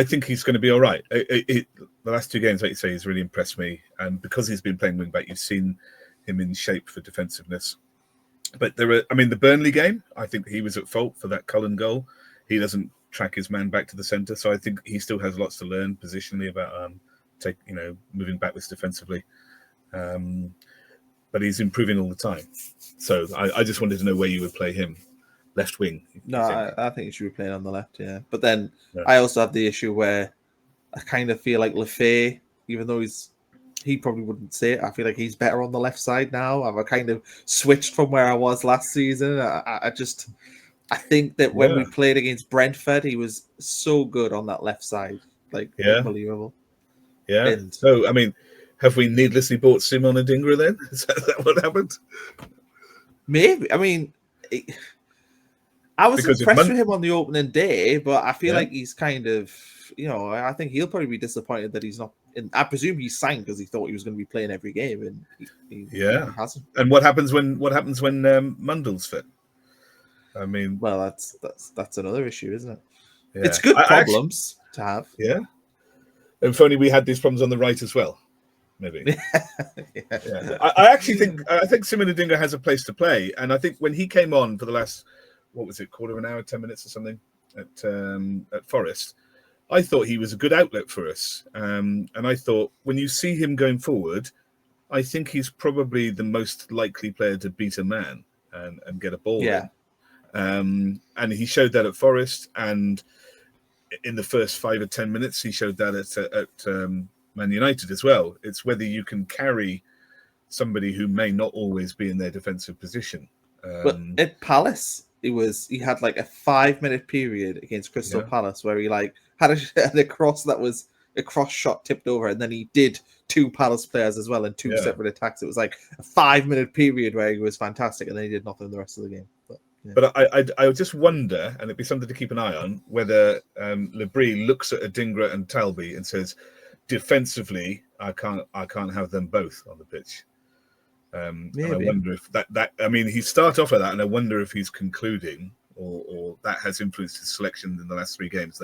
think he's going to be all right. The last 2 games, like you say, he's really impressed me, and because he's been playing wing back, you've seen him in shape for defensiveness. But the Burnley game, I think he was at fault for that Cullen goal. He doesn't track his man back to the centre, so I think he still has lots to learn positionally about moving backwards defensively. But he's improving all the time. So I just wanted to know where you would play him. Left wing. No, I think he should be playing on the left, yeah. But then I also have the issue where I kind of feel like Lefebvre, even though he probably wouldn't say it, I feel like he's better on the left side now. I've kind of switched from where I was last season. I think that when we played against Brentford, he was so good on that left side. Unbelievable. Yeah. And so, I mean, have we needlessly bought Simon Adingra then? Is that what happened? Maybe. I mean, I was impressed with him on the opening day, but I feel like he's kind of, I think he'll probably be disappointed that he's not. I presume he signed because he thought he was going to be playing every game, and he hasn't. And what happens when Mundel's fit? I mean, well, that's another issue, isn't it? Yeah. It's good problems to have. Yeah. If only we had these problems on the right as well. Maybe. I actually think Simon Adingra has a place to play, and I think when he came on for the last, quarter of an hour, 10 minutes or something at Forest, I thought he was a good outlet for us. And I thought when you see him going forward, I think he's probably the most likely player to beat a man and get a ball in. And he showed that at Forest, and in the first 5 or 10 minutes, he showed that at Man United as well. It's whether you can carry somebody who may not always be in their defensive position. But at Palace, he had like a 5-minute period against Crystal Palace where he had a cross that was a cross shot tipped over, and then he did 2 Palace players as well in 2 separate attacks. It was like a 5-minute period where he was fantastic, and then he did nothing the rest of the game. But I just wonder, and it'd be something to keep an eye on, whether Lebris looks at Adingra and Talby and says, defensively, I can't have them both on the pitch. And I wonder if that I mean, he started off like that, and I wonder if he's concluding, or that has influenced his selection in the last 3 games.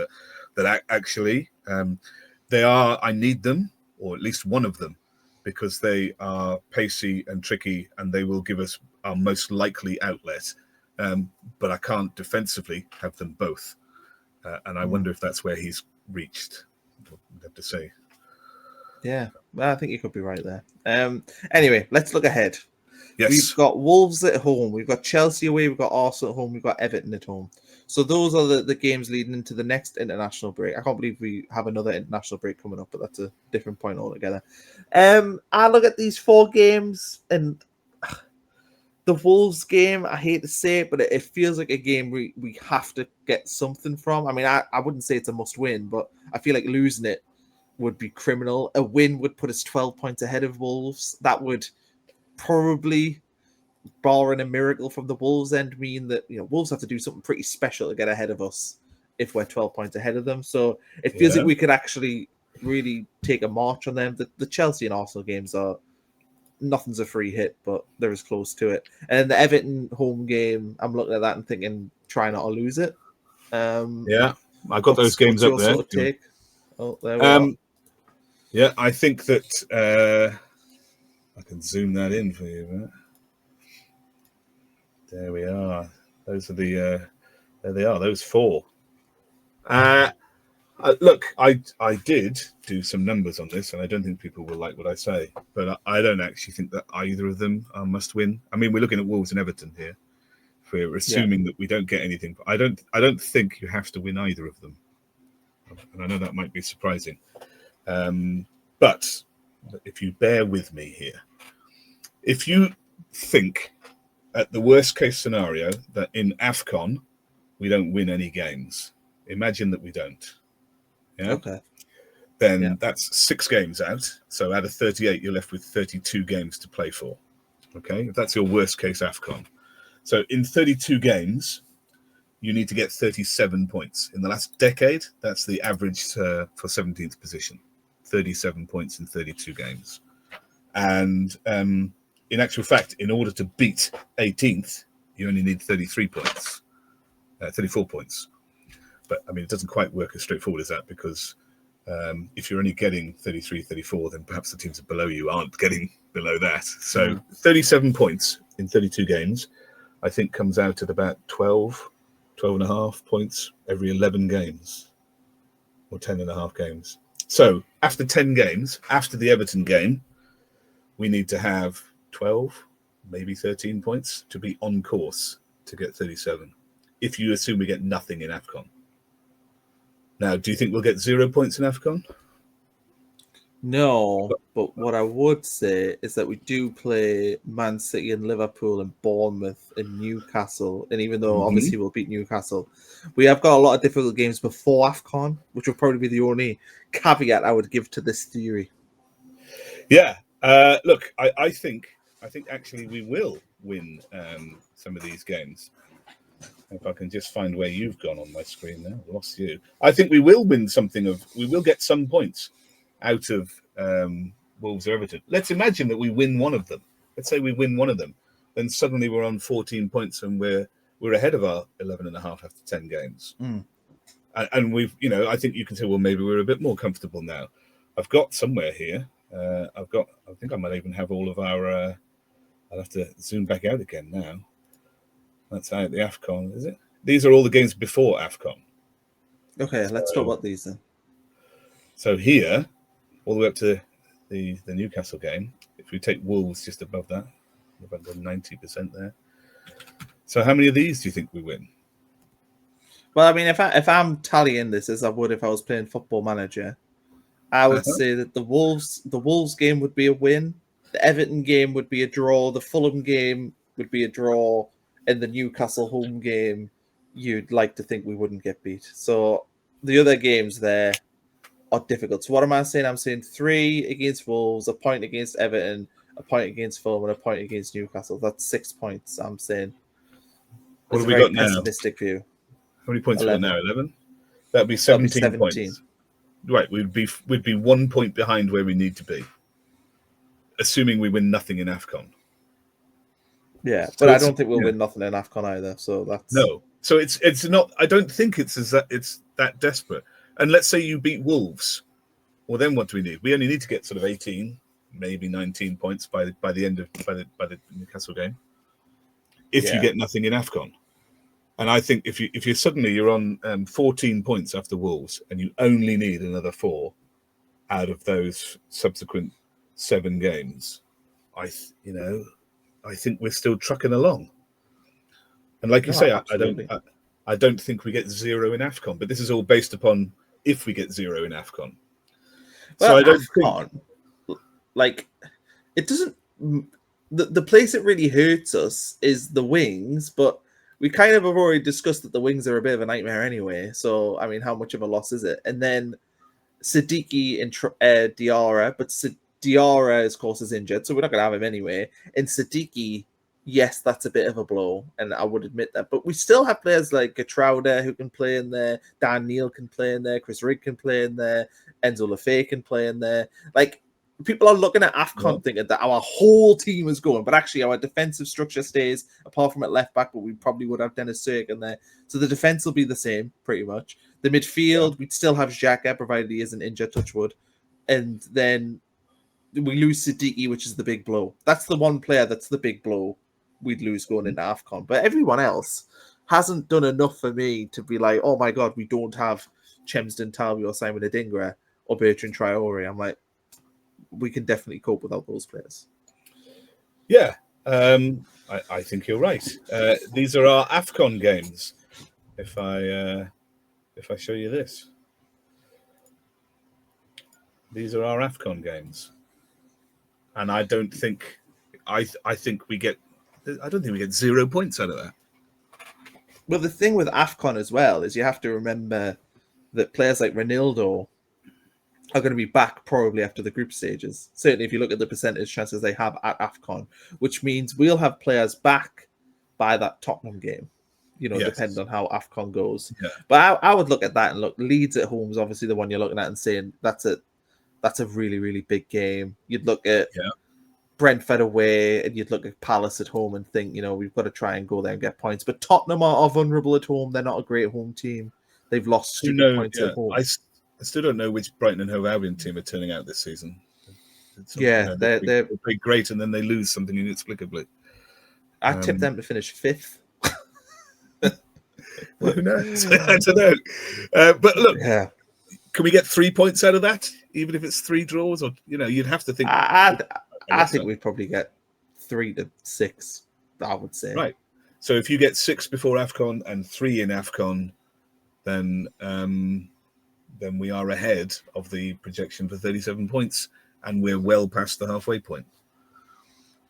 That actually I need them, or at least one of them, because they are pacey and tricky, and they will give us our most likely outlet. But I can't defensively have them both. And I wonder if that's where he's reached. I'd have to say. Yeah, well, I think you could be right there. Anyway, let's look ahead. Yes. We've got Wolves at home. We've got Chelsea away. We've got Arsenal at home. We've got Everton at home. So those are the games leading into the next international break. I can't believe we have another international break coming up, but that's a different point altogether. I look at these 4 games, and the Wolves game, I hate to say it, but it feels like a game we have to get something from. I mean, I wouldn't say it's a must win, but I feel like losing it would be criminal. A win would put us 12 points ahead of Wolves. That would probably, barring a miracle from the Wolves end, mean that Wolves have to do something pretty special to get ahead of us if we're 12 points ahead of them. So it feels like we could actually really take a march on them. The Chelsea and Arsenal games are nothing's a free hit, but they're as close to it. And the Everton home game, I'm looking at that and thinking, try not to lose it. Yeah, I got those games up there. Sort of take? Oh, there we are. Yeah, I think that I can zoom that in for you, right? There we are. Those are the there they are. Those four. Look, I did do some numbers on this, and I don't think people will like what I say, but I don't actually think that either of them are must win. I mean, we're looking at Wolves and Everton here. We're assuming that we don't get anything, but I don't think you have to win either of them. And I know that might be surprising, but if you bear with me here, if you think at the worst case scenario that in AFCON we don't win any games, imagine that we don't. Yeah. Okay. Then that's 6 games out. So out of 38, you're left with 32 games to play for. Okay. If that's your worst case AFCON. So in 32 games, you need to get 37 points. In the last decade, that's the average for 17th position. 37 points in 32 games. And in actual fact, in order to beat 18th, you only need 33 points. 34 points. But, I mean, it doesn't quite work as straightforward as that because if you're only getting 33, 34, then perhaps the teams below you aren't getting below that. So 37 points in 32 games, I think comes out at about 12 and a half points every 11 games or 10 and a half games. So after 10 games, after the Everton game, we need to have 12, maybe 13 points to be on course to get 37. If you assume we get nothing in AFCON. Now, do you think we'll get 0 points in AFCON? No, but what I would say is that we do play Man City and Liverpool and Bournemouth and Newcastle. And even though obviously we'll beat Newcastle, we have got a lot of difficult games before AFCON, which will probably be the only caveat I would give to this theory. Yeah. Look, I think actually we will win some of these games. If I can just find where you've gone on my screen now, I lost you. I think we will win we will get some points out of Wolves or Everton. Let's imagine that we win one of them. Let's say we win one of them. Then suddenly we're on 14 points and we're ahead of our 11 and a half after 10 games. And we've, I think you can say, well, maybe we're a bit more comfortable now. I've got somewhere here. I think I might even have all of our, I'll have to zoom back out again now. That's out the AFCON, is it? These are all the games before AFCON. Okay, let's talk about these then. So here, all the way up to the Newcastle game, if we take Wolves just above that, about the 90% there. So how many of these do you think we win? Well, I mean, if I'm tallying this as I would if I was playing Football Manager, I would say that the Wolves game would be a win, the Everton game would be a draw, the Fulham game would be a draw, and the Newcastle home game, you'd like to think we wouldn't get beat. So the other games there are difficult. So what am I saying? I'm saying 3 against Wolves, a point against Everton, a point against Fulham, and a point against Newcastle. That's 6 points, I'm saying. What have we got now? Pessimistic view. How many points have we got now? 11? That'd be 17 points. Right, we'd be 1 point behind where we need to be, assuming we win nothing in AFCON. Yeah, so but I don't think we'll win nothing in AFCON either. So that's no. So it's not. I don't think it's that desperate. And let's say you beat Wolves, well then what do we need? We only need to get sort of 18, maybe 19 points by the end of by the Newcastle game. If you get nothing in AFCON, and I think if you're suddenly you're on 14 points after Wolves, and you only need another 4 out of those subsequent 7 games, I think we're still trucking along. And like you say, I don't think we get 0 in AFCON, but this is all based upon if we get 0 in AFCON. Well, so I don't think, like, it doesn't. the place that really hurts us is the wings, but we kind of have already discussed that the wings are a bit of a nightmare anyway. So, I mean, how much of a loss is it? And then Siddiqui and Diarra, but Diarra, of course, is injured, so we're not going to have him anyway. And Siddiqui, yes, that's a bit of a blow, and I would admit that. But we still have players like Getrauda who can play in there, Dan Neil can play in there, Chris Rigg can play in there, Enzo Lefebvre can play in there. Like, people are looking at AFCON thinking that our whole team is going, but actually our defensive structure stays, apart from at left back, but we probably would have Dennis Cirk in there. So the defense will be the same, pretty much. The midfield, we'd still have Xhaka, provided he isn't injured, touch wood. And then we lose Siddiqui, which is the big blow. That's the one player that's the big blow we'd lose going into AFCON. But everyone else hasn't done enough for me to be like, oh my God, we don't have Chemsden Talby or Simon Adingra or Bertrand Traore. I'm like, we can definitely cope without those players. Yeah, I think you're right. These are our AFCON games. If I show you this, these are our AFCON games, and I don't think I think we get. I don't think we get 0 points out of that. Well, the thing with AFCON as well is you have to remember that players like Ronaldo are going to be back probably after the group stages. Certainly, if you look at the percentage chances they have at AFCON, which means we'll have players back by that Tottenham game, depending on how AFCON goes. Yeah. But I would look at that and look, Leeds at home is obviously the one you're looking at and saying that's a really, really big game. You'd look at Brentford away and you'd look at Palace at home and think, we've got to try and go there and get points. But Tottenham are vulnerable at home. They're not a great home team. They've lost stupid points at home. I still don't know which Brighton and Hove Albion team are turning out this season. They're great, and then they lose something inexplicably. I tipped them to finish 5th. Well, who knows? I don't know. But look, can we get 3 points out of that, even if it's 3 draws? Or you'd have to think. I think we'd probably get 3 to 6. I would say. Right. So if you get 6 before AFCON and 3 in AFCON, then we are ahead of the projection for 37 points, and we're well past the halfway point.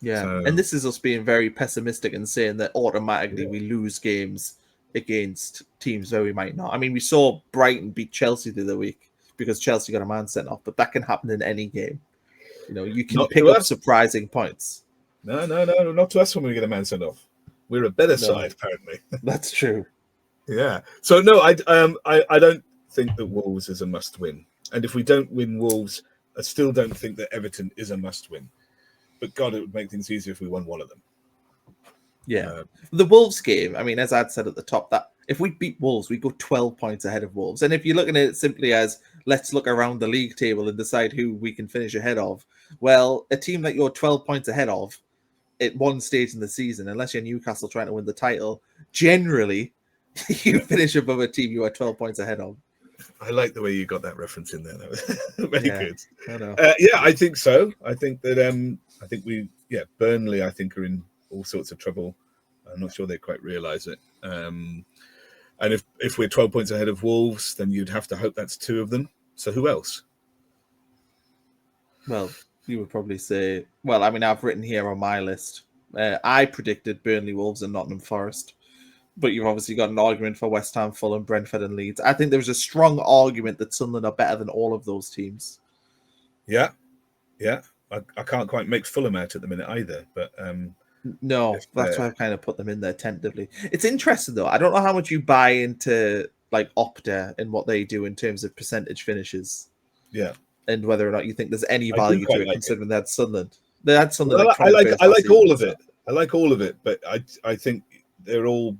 Yeah, so, and this is us being very pessimistic and saying that automatically we lose games against teams where we might not. I mean, we saw Brighton beat Chelsea the other week because Chelsea got a man sent off, but that can happen in any game. You can pick up surprising points. No, not to us when we get a man sent off. We're a better side, apparently. That's true. Yeah. So no, I don't think that Wolves is a must-win. And if we don't win Wolves, I still don't think that Everton is a must-win. But God, it would make things easier if we won one of them. Yeah. The Wolves game, I mean, as I'd said at the top, that if we beat Wolves, we go 12 points ahead of Wolves. And if you're looking at it simply as, let's look around the league table and decide who we can finish ahead of, well, a team that you're 12 points ahead of at one stage in the season, unless you're Newcastle trying to win the title, generally, you finish above a team you are 12 points ahead of. I like the way you got that reference in there. That was very good. I know. I think so. I think that Burnley, I think, are in all sorts of trouble. I'm not sure they quite realise it. And if we're 12 points ahead of Wolves, then you'd have to hope that's 2 of them. So who else? Well, you would probably say, well, I mean, I've written here on my list. I predicted Burnley, Wolves, and Nottingham Forest. But you've obviously got an argument for West Ham, Fulham, Brentford, and Leeds. I think there was a strong argument that Sunderland are better than all of those teams. Yeah. I can't quite make Fulham out at the minute either. But no, that's why I've kind of put them in there tentatively. It's interesting, though. I don't know how much you buy into like Opta and what they do in terms of percentage finishes. Yeah. And whether or not you think there's any value to it, considering that Sunderland. They had Sunderland. Well, I like all of it. I like all of it, but I think they're all,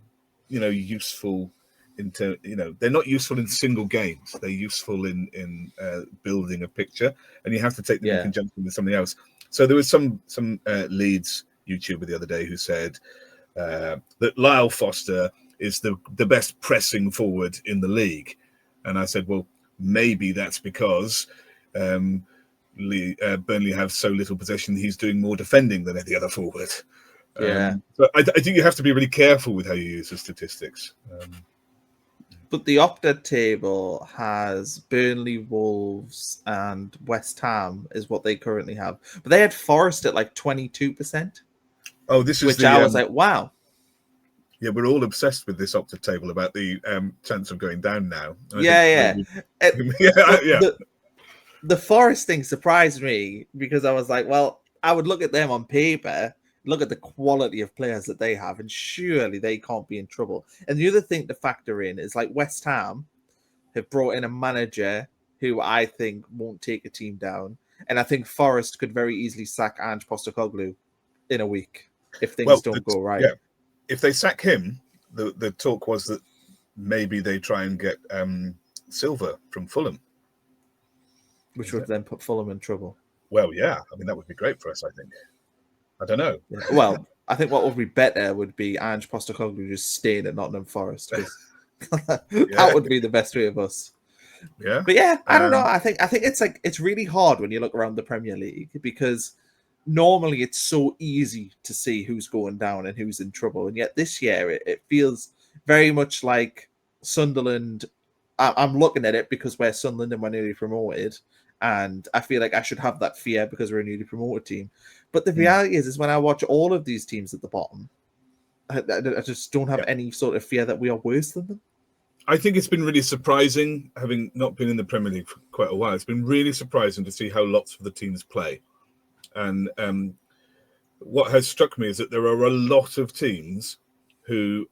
useful they're not useful in single games. They're useful in building a picture, and you have to take them in conjunction with something else. So there was some Leeds YouTuber the other day who said that Lyle Foster is the best pressing forward in the league, and I said, well, maybe that's because Burnley have so little possession. He's doing more defending than any other forward. So I think you have to be really careful with how you use the statistics. But the Opta table has Burnley, Wolves, and West Ham is what they currently have. But they had Forest at like 22%. Oh, this is which the. I was like, wow. Yeah, we're all obsessed with this Opta table about the chance of going down now. And Yeah. yeah. The Forest thing surprised me because I was like, well, I would look at them on paper, look at the quality of players that they have, and surely they can't be in trouble. And the other thing to factor in is like West Ham have brought in a manager who I think won't take a team down. And I think Forest could very easily sack Ange Postecoglou in a week if things don't go right. Yeah, if they sack him, the talk was that maybe they try and get Silva from Fulham. Which would then put Fulham in trouble. Well, yeah. I mean, that would be great for us, I think. I don't know. Yeah. Well, I think what would be better would be Ange Postecoglou just staying at Nottingham Forest. That would be the best way of us. Yeah. But yeah, I don't know. I think it's really hard when you look around the Premier League because normally it's so easy to see who's going down and who's in trouble. And yet this year it feels very much like Sunderland. I'm looking at it because we're Sunderland and we're newly promoted. And I feel like I should have that fear because we're a newly promoted team. But the reality is when I watch all of these teams at the bottom, I just don't have any sort of fear that we are worse than them. I think it's been really surprising, having not been in the Premier League for quite a while. It's been really surprising to see how lots of the teams play. And what has struck me is that there are a lot of teams who,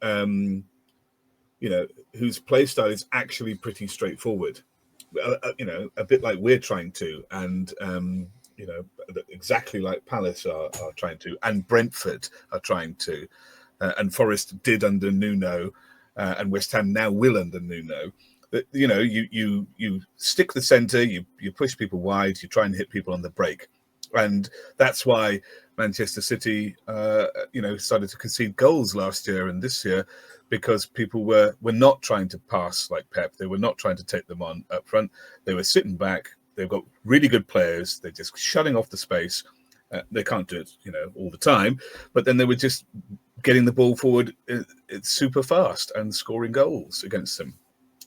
whose play style is actually pretty straightforward. A bit like we're trying to, and exactly like Palace are trying to, and Brentford are trying to, and Forest did under Nuno, and West Ham now will under Nuno. That you stick the centre, you push people wide, you try and hit people on the break, and that's why Manchester City, started to concede goals last year and this year, because people were not trying to pass like Pep. They were not trying to take them on up front. They were sitting back. They've got really good players. They're just shutting off the space. They can't do it, all the time. But then they were just getting the ball forward it's super fast and scoring goals against them.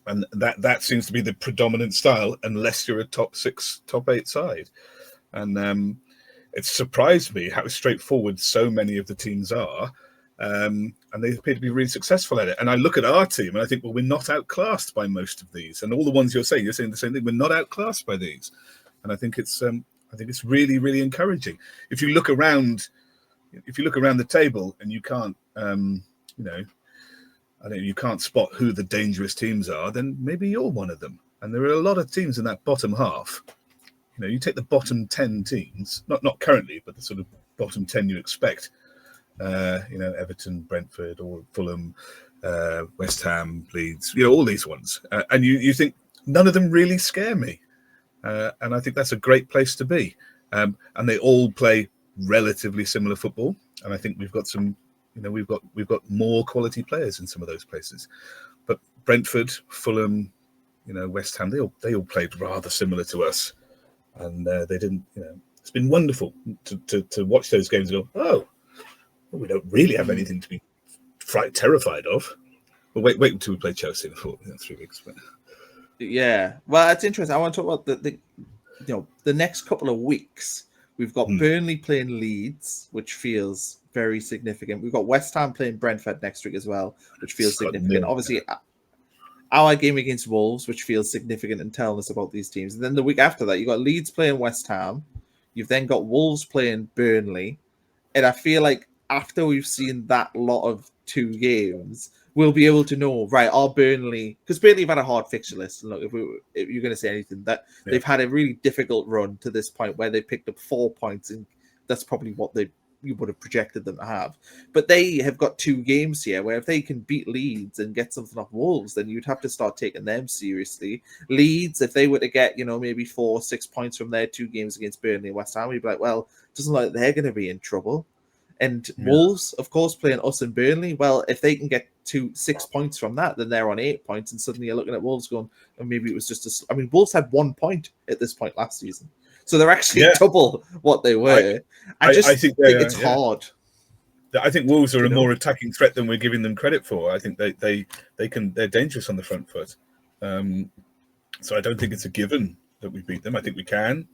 And that seems to be the predominant style, unless you're a top 6, top 8 side. And it surprised me how straightforward so many of the teams are. And they appear to be really successful at it. And I look at our team and I think, well, we're not outclassed by most of these. And all the ones you're saying the same thing. We're not outclassed by these. And I think it's really, really encouraging. If you look around the table and you can't, you can't spot who the dangerous teams are, then maybe you're one of them. And there are a lot of teams in that bottom half. You take the bottom 10 teams, not currently, but the sort of bottom 10 you expect. Everton, Brentford, or Fulham, West Ham, Leeds, all these ones. And you think none of them really scare me. And I think that's a great place to be. And they all play relatively similar football. And I think we've got some, we've got more quality players in some of those places. But Brentford, Fulham, West Ham, they all played rather similar to us. And they didn't, it's been wonderful to watch those games and go, oh, well, we don't really have anything to be terrified of. Well, wait until we play Chelsea in 3 weeks. But... Yeah, well, it's interesting. I want to talk about the next couple of weeks. We've got Burnley playing Leeds, which feels very significant. We've got West Ham playing Brentford next week as well, which feels significant. Obviously, our game against Wolves, which feels significant and telling us about these teams. And then the week after that, you've got Leeds playing West Ham. You've then got Wolves playing Burnley. And I feel like after we've seen that lot of 2 games, we'll be able to know, right, are Burnley... Because Burnley have had a hard fixture list. And look, if you're going to say anything, they've had a really difficult run to this point where they picked up 4 points. And that's probably what you would have projected them to have. But they have got 2 games here where if they can beat Leeds and get something off Wolves, then you'd have to start taking them seriously. Leeds, if they were to get, maybe 4 or 6 points from their 2 games against Burnley and West Ham, we'd be like, well, it doesn't look like they're going to be in trouble. And Wolves, of course, playing us and Burnley. Well, if they can get 6 points from that, then they're on 8 points. And suddenly you're looking at Wolves going, oh, maybe it was just Wolves had 1 point at this point last season. So they're actually double what they were. I think it's hard. I think Wolves are a more attacking threat than we're giving them credit for. I think they're dangerous on the front foot. So I don't think it's a given that we beat them. I think we can.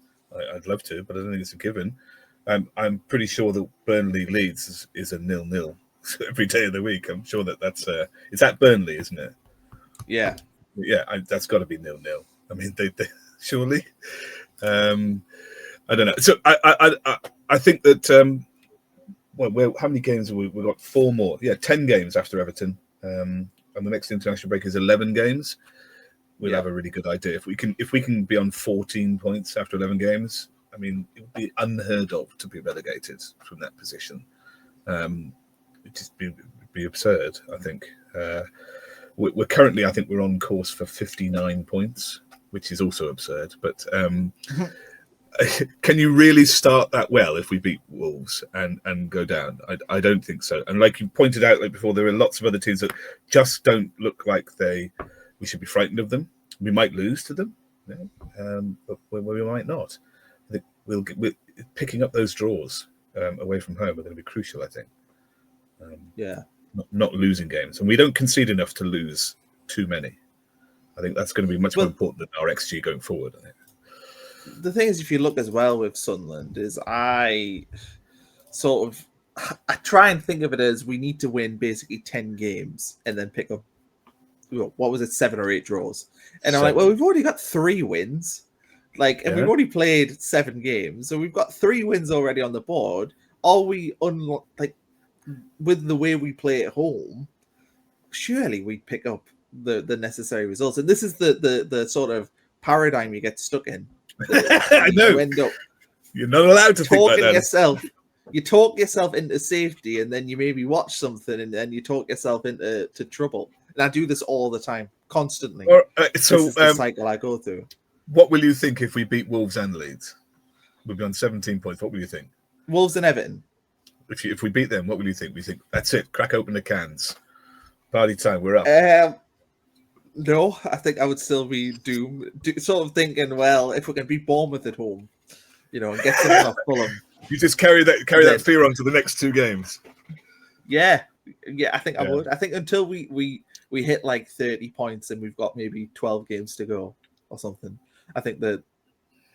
I'd love to, but I don't think it's a given. I'm pretty sure that Burnley Leeds is a 0-0 every day of the week. I'm sure that's it's at Burnley, isn't it? Yeah. Yeah, that's got to be 0-0. I mean, they surely. I don't know. So I think that how many games have we got? 4 more. Yeah, 10 games after Everton. And the next international break is 11 games. We'll have a really good idea if we can be on 14 points after 11 games. I mean, it would be unheard of to be relegated from that position. It'd just be absurd. I think we're currently, I think we're on course for 59 points, which is also absurd. But can you really start that well if we beat Wolves and go down? I don't think so. And like you pointed out before, there are lots of other teams that just don't look like we should be frightened of them. We might lose to them, but we might not. I think we're picking up those draws away from home are going to be crucial, I think. Not losing games. And we don't concede enough to lose too many. I think that's going to be much more important than our XG going forward, I think. The thing is, if you look as well with Sunderland, is I try and think of it as we need to win basically 10 games and then pick up, what was it, 7 or 8 draws. And I'm like, well, we've already got 3 wins. And we've already played 7 games. So we've got 3 wins already on the board. Are we, with the way we play at home, surely we pick up the necessary results. And this is the sort of paradigm you get stuck in. I know. You end up You're not allowed to think like that. You talk yourself into safety, and then you maybe watch something, and then you talk yourself into trouble. And I do this all the time, constantly. This is the cycle I go through. What will you think if we beat Wolves and Leeds? We'll be on 17 points. What will you think? Wolves and Everton. If we beat them, what will you think? We think that's it. Crack open the cans. Party time. We're up. No, I think I would still be doomed. Sort of thinking, well, if we can beat Bournemouth at home, and get something off Fulham. You just carry that fear on to the next 2 games. Yeah, I think I would. I think until we hit 30 points and we've got maybe 12 games to go or something, I think that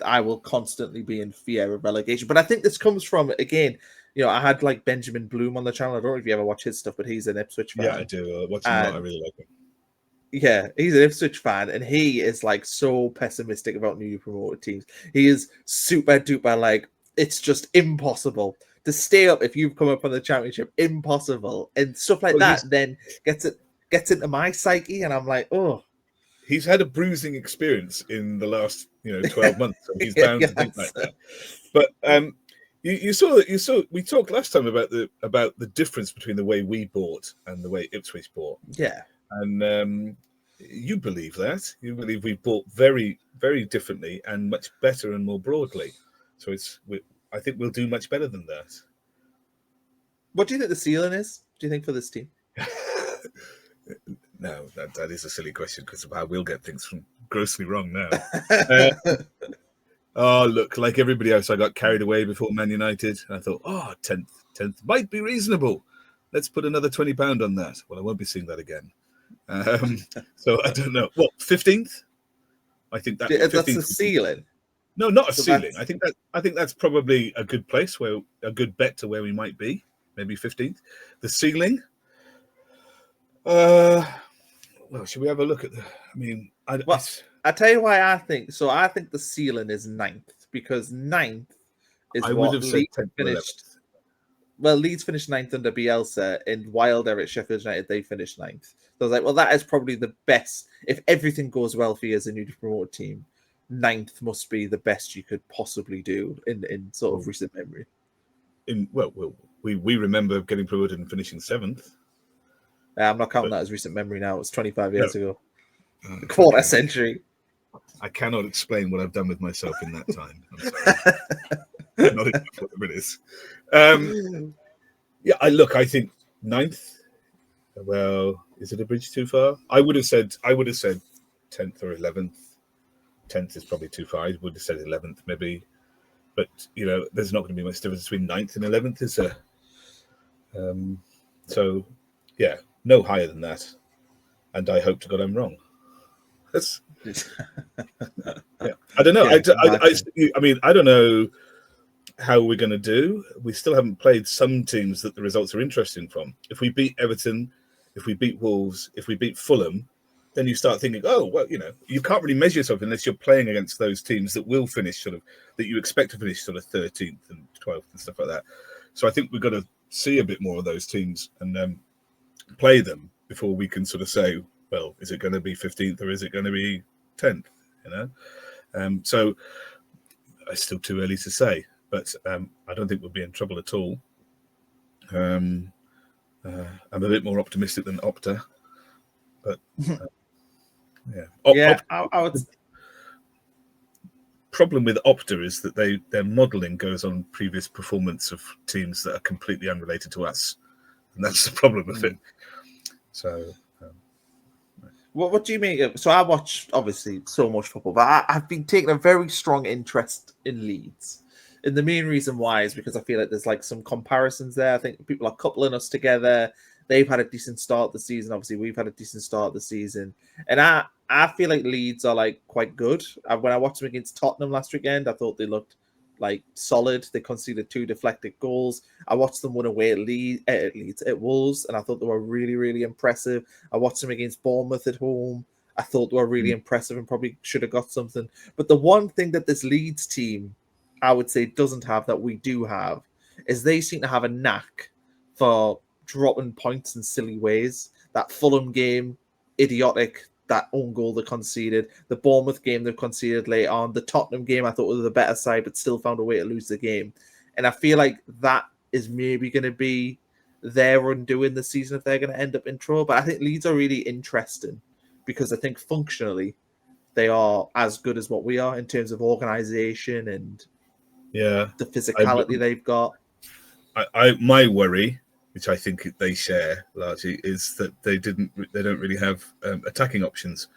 I will constantly be in fear of relegation. But I think this comes from, again, I had Benjamin Bloom on the channel. I don't know if you ever watch his stuff, but he's an Ipswich fan. Yeah, I do. Watch him a lot. I really like him. Yeah, he's an Ipswich fan, and he is so pessimistic about newly promoted teams. He is super duper it's just impossible to stay up if you've come up on the Championship. Impossible, and stuff like that. Then gets into my psyche, and I'm like, oh. He's had a bruising experience in the last 12 months, so he's bound to think like that. But you saw. We talked last time about the difference between the way we bought and the way Ipswich bought. Yeah. And you believe that. You believe we bought very, very differently and much better and more broadly. So I think we'll do much better than that. What do you think the ceiling is? Do you think for this team? No, that is a silly question because of how we'll get things from grossly wrong now. Look, like everybody else, I got carried away before Man United. I thought, 10th might be reasonable. Let's put another £20 on that. Well, I won't be seeing that again. So I don't know. What, 15th? I think that's the ceiling. No, not a ceiling. I think that's probably a good place, a good bet to where we might be. Maybe 15th. The ceiling. Well, should we have a look at I tell you why I think. So I think the ceiling is 9th because 9th is what Leeds finished. Well, Leeds finished 9th under Bielsa, and Wilder at Sheffield United, they finished 9th. So I was like, well, that is probably the best. If everything goes well for you as a newly promoted team, 9th must be the best you could possibly do in sort of recent memory. We remember getting promoted and finishing 7th. I'm not counting that as recent memory now. It's 25 years ago. A quarter century. I cannot explain what I've done with myself in that time. I'm sorry. Not enough whatever it is. I think 9th. Well, is it a bridge too far? I would have said 10th or 11th. 10th is probably too far. I would have said 11th maybe. But, there's not going to be much difference between 9th and 11th, is there? So, yeah, no higher than that. And I hope to God I'm wrong. That's... Yeah. I don't know. I mean, I don't know. how we're going to do. We still haven't played some teams that the results are interesting from. If we beat Everton, if we beat Wolves, if we beat Fulham, then you start thinking, oh, well, you can't really measure yourself unless you're playing against those teams that will finish that you expect to finish 13th and 12th and stuff like that. So I think we've got to see a bit more of those teams and play them before we can sort of say, well, is it going to be 15th or is it going to be 10th? So it's still too early to say, but I don't think we'll be in trouble at all. I'm a bit more optimistic than Opta, but I would. Problem with Opta is that their modelling goes on previous performance of teams that are completely unrelated to us, and that's the problem with it. So, what do you mean? So I watch obviously so much football, but I've been taking a very strong interest in Leeds. And the main reason why is because I feel like there's like some comparisons there. I think people are coupling us together. They've had a decent start the season. Obviously, we've had a decent start the season. And I feel like Leeds are like quite good. When I watched them against Tottenham last weekend, I thought they looked like solid. They conceded 2 deflected goals. I watched them win away at Wolves, and I thought they were really, really impressive. I watched them against Bournemouth at home. I thought they were really impressive and probably should have got something. But the one thing that this Leeds team, I would say, doesn't have that we do have is they seem to have a knack for dropping points in silly ways. That Fulham game, idiotic. That own goal they conceded. The Bournemouth game they've conceded late on. The Tottenham game I thought was the better side, but still found a way to lose the game. And I feel like that is maybe going to be their undoing the season if they're going to end up in trouble. But I think Leeds are really interesting because I think functionally they are as good as what we are in terms of organisation and the physicality they've got. My worry, which I think they share largely, is that they don't really have attacking options.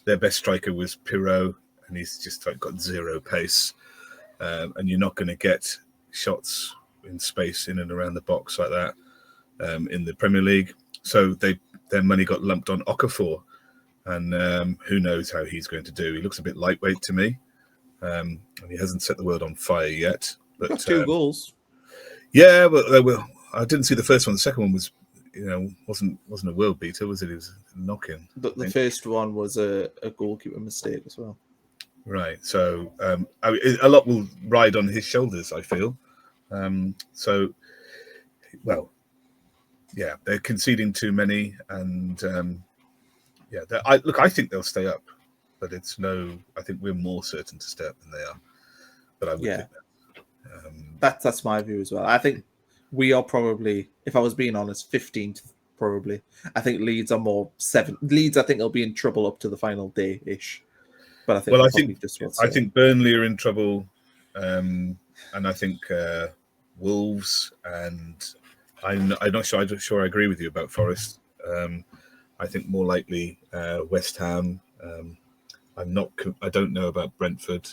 Their best striker was Pirot, and he's just got zero pace, and you're not going to get shots in space in and around the box like that in the Premier League. So their money got lumped on Okafor, and who knows how he's going to do. He looks a bit lightweight to me, and he hasn't set the world on fire yet. But got 2 goals. Yeah, but I didn't see the first one. The second one was, wasn't a world beater, was it? It was a knock-in. The first one was a goalkeeper mistake as well. Right. So a lot will ride on his shoulders, I feel. They're conceding too many, and I think they'll stay up, but I think we're more certain to stay up than they are. But I would think that. That's my view as well. I think we are probably, if I was being honest, 15th probably. I think Leeds are more 7th. Leeds, I think they'll be in trouble up to the final day-ish. But I think Burnley are in trouble, and I think Wolves, and I'm not sure I agree with you about Forest. I think more likely West Ham. I don't know about Brentford.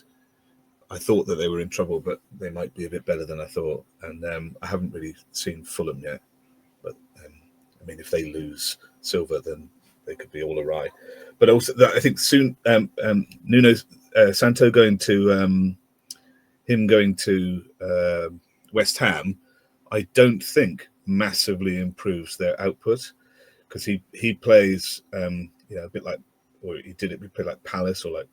I thought that they were in trouble, but they might be a bit better than I thought. And I haven't really seen Fulham yet. But, if they lose Silva, then they could be all awry. But also, I think soon, Nuno Santo going to West Ham, I don't think massively improves their output, because he plays, a bit like, or he played like Palace, or like,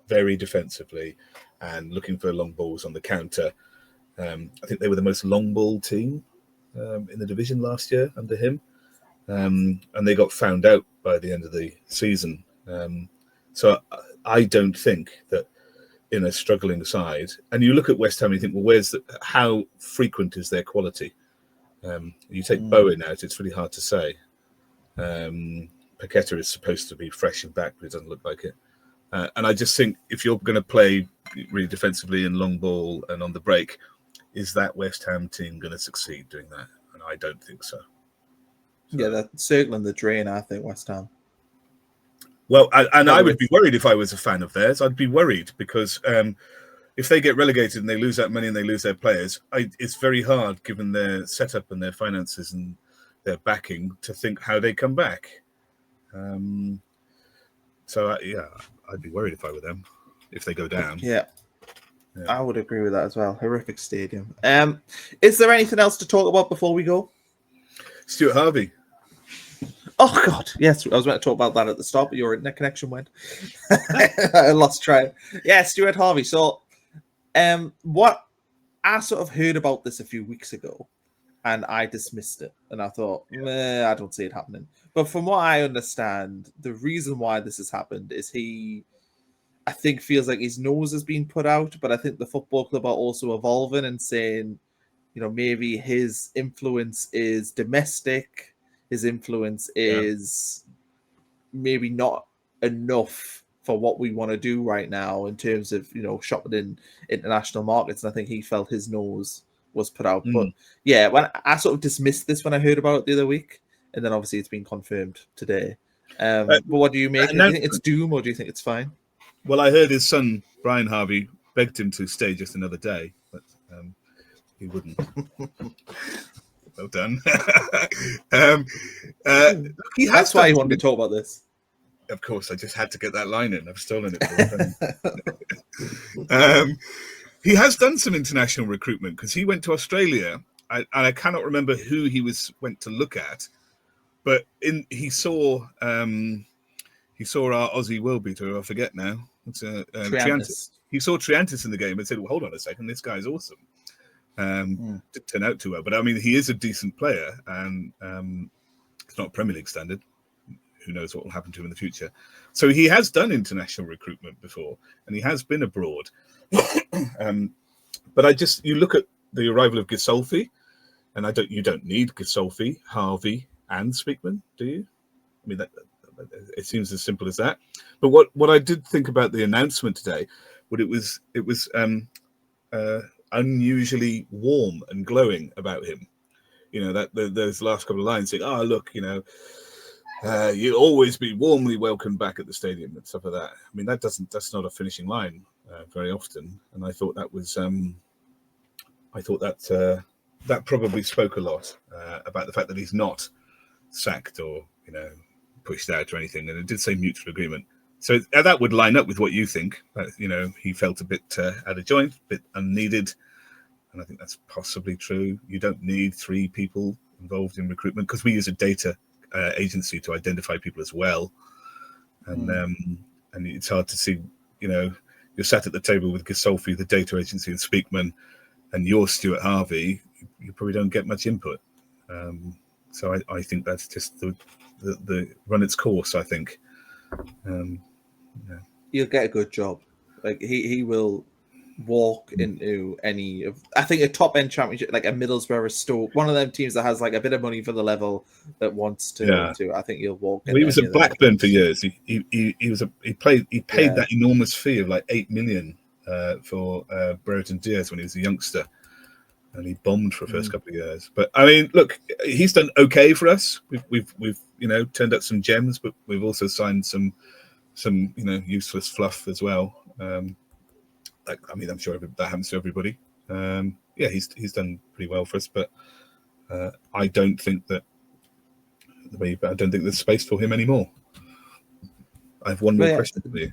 very defensively and looking for long balls on the counter. I think they were the most long ball team in the division last year under him. And they got found out by the end of the season. So I don't think that in a struggling side, and you look at West Ham and you think, well, how frequent is their quality? You take Bowen out, it's really hard to say. Paqueta is supposed to be fresh and back, but it doesn't look like it. And I just think if you're going to play really defensively and long ball and on the break, is that West Ham team going to succeed doing that? And I don't think so. Yeah, they're circling the drain, I think, West Ham. Well, I would be worried if I was a fan of theirs. I'd be worried because if they get relegated and they lose that money and they lose their players, it's very hard, given their setup and their finances and their backing, to think how they come back. I'd be worried if I were them, if they go down. Yeah. I would agree with that as well. Horrific stadium. Is there anything else to talk about before we go? Stuart Harvey. Oh God, yes, I was going to talk about that at the start, but your internet connection went. I lost track. Yeah, Stuart Harvey. So, what I sort of heard about this a few weeks ago, and I dismissed it, and I thought, I don't see it happening. But from what I understand, the reason why this has happened is I think, feels like his nose has been put out, but I think the football club are also evolving and saying, maybe his influence is domestic. His influence is maybe not enough for what we want to do right now in terms of, shopping in international markets. And I think he felt his nose was put out. But yeah, when I sort of dismissed this when I heard about it the other week, and then obviously it's been confirmed today. But what do you make? Do you think it's doom or do you think it's fine? Well, I heard his son, Brian Harvey, begged him to stay just another day, but he wouldn't. Well done. That's why you wanted to talk about this. Of course, I just had to get that line in. I've stolen it. He has done some international recruitment because he went to Australia. I cannot remember who he went to look at, but he saw our Aussie world beater. I forget now. It's Triantis. He saw Triantis in the game and said, "Well, hold on a second, this guy's awesome." Didn't turn out too well, but I mean, he is a decent player, and it's not Premier League standard. Who knows what will happen to him in the future? So he has done international recruitment before, and he has been abroad. But you look at the arrival of Gisolfi, and you don't need Gisolfi, Harvey, and Speakman, do you? I mean, it seems as simple as that. But what I did think about the announcement today, it was unusually warm and glowing about him. That those last couple of lines saying, "Oh, look, you'll always be warmly welcomed back at the stadium," and stuff like that. I mean, that's not a finishing line very often, and I thought that was that probably spoke a lot about the fact that he's not sacked or pushed out or anything, and it did say mutual agreement. So that would line up with what you think. He felt a bit out of joint, a bit unneeded, and I think that's possibly true. You don't need 3 people involved in recruitment because we use a data agency to identify people as well, and it's hard to see. You're sat at the table with Gisolfi, the data agency, and Speakman, and you're Stuart Harvey. You probably don't get much input. So I think that's just the run its course. I think He'll get a good job. Like he will walk into any of, I think, a top end championship, like a Middlesbrough, Stoke, one of them teams that has like a bit of money for the level that wants to. I think he'll walk. Well, he was at Blackburn for years. He paid that enormous fee of like $8 million for Brereton Diaz when he was a youngster, and he bombed for the first couple of years. But I mean, look, he's done okay for us. We've turned out some gems, but we've also signed some useless fluff as well. I'm sure that happens to everybody. He's done pretty well for us, but I don't think there's space for him anymore. I have one more question for you.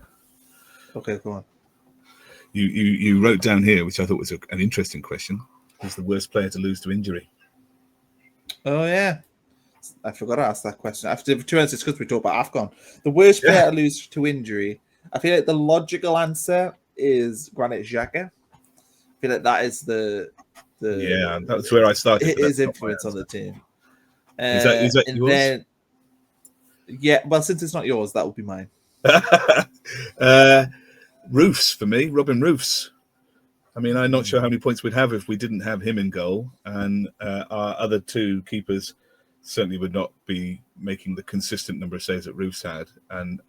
Okay, go on. You wrote down here, which I thought was an interesting question. Who's the worst player to lose to injury? Oh yeah, I forgot to ask that question. After 2 minutes, it's because we talk about AFCON. The worst player to lose to injury. I feel like the logical answer is Granit Xhaka. I feel like that is the that's where I started. His influence on the team. Is that yours? Then, well, since it's not yours, that will be mine. Roofs for me, Robin Roofs. I mean, I'm not sure how many points we'd have if we didn't have him in goal, and our other 2 keepers certainly would not be making the consistent number of saves that Roofs had. And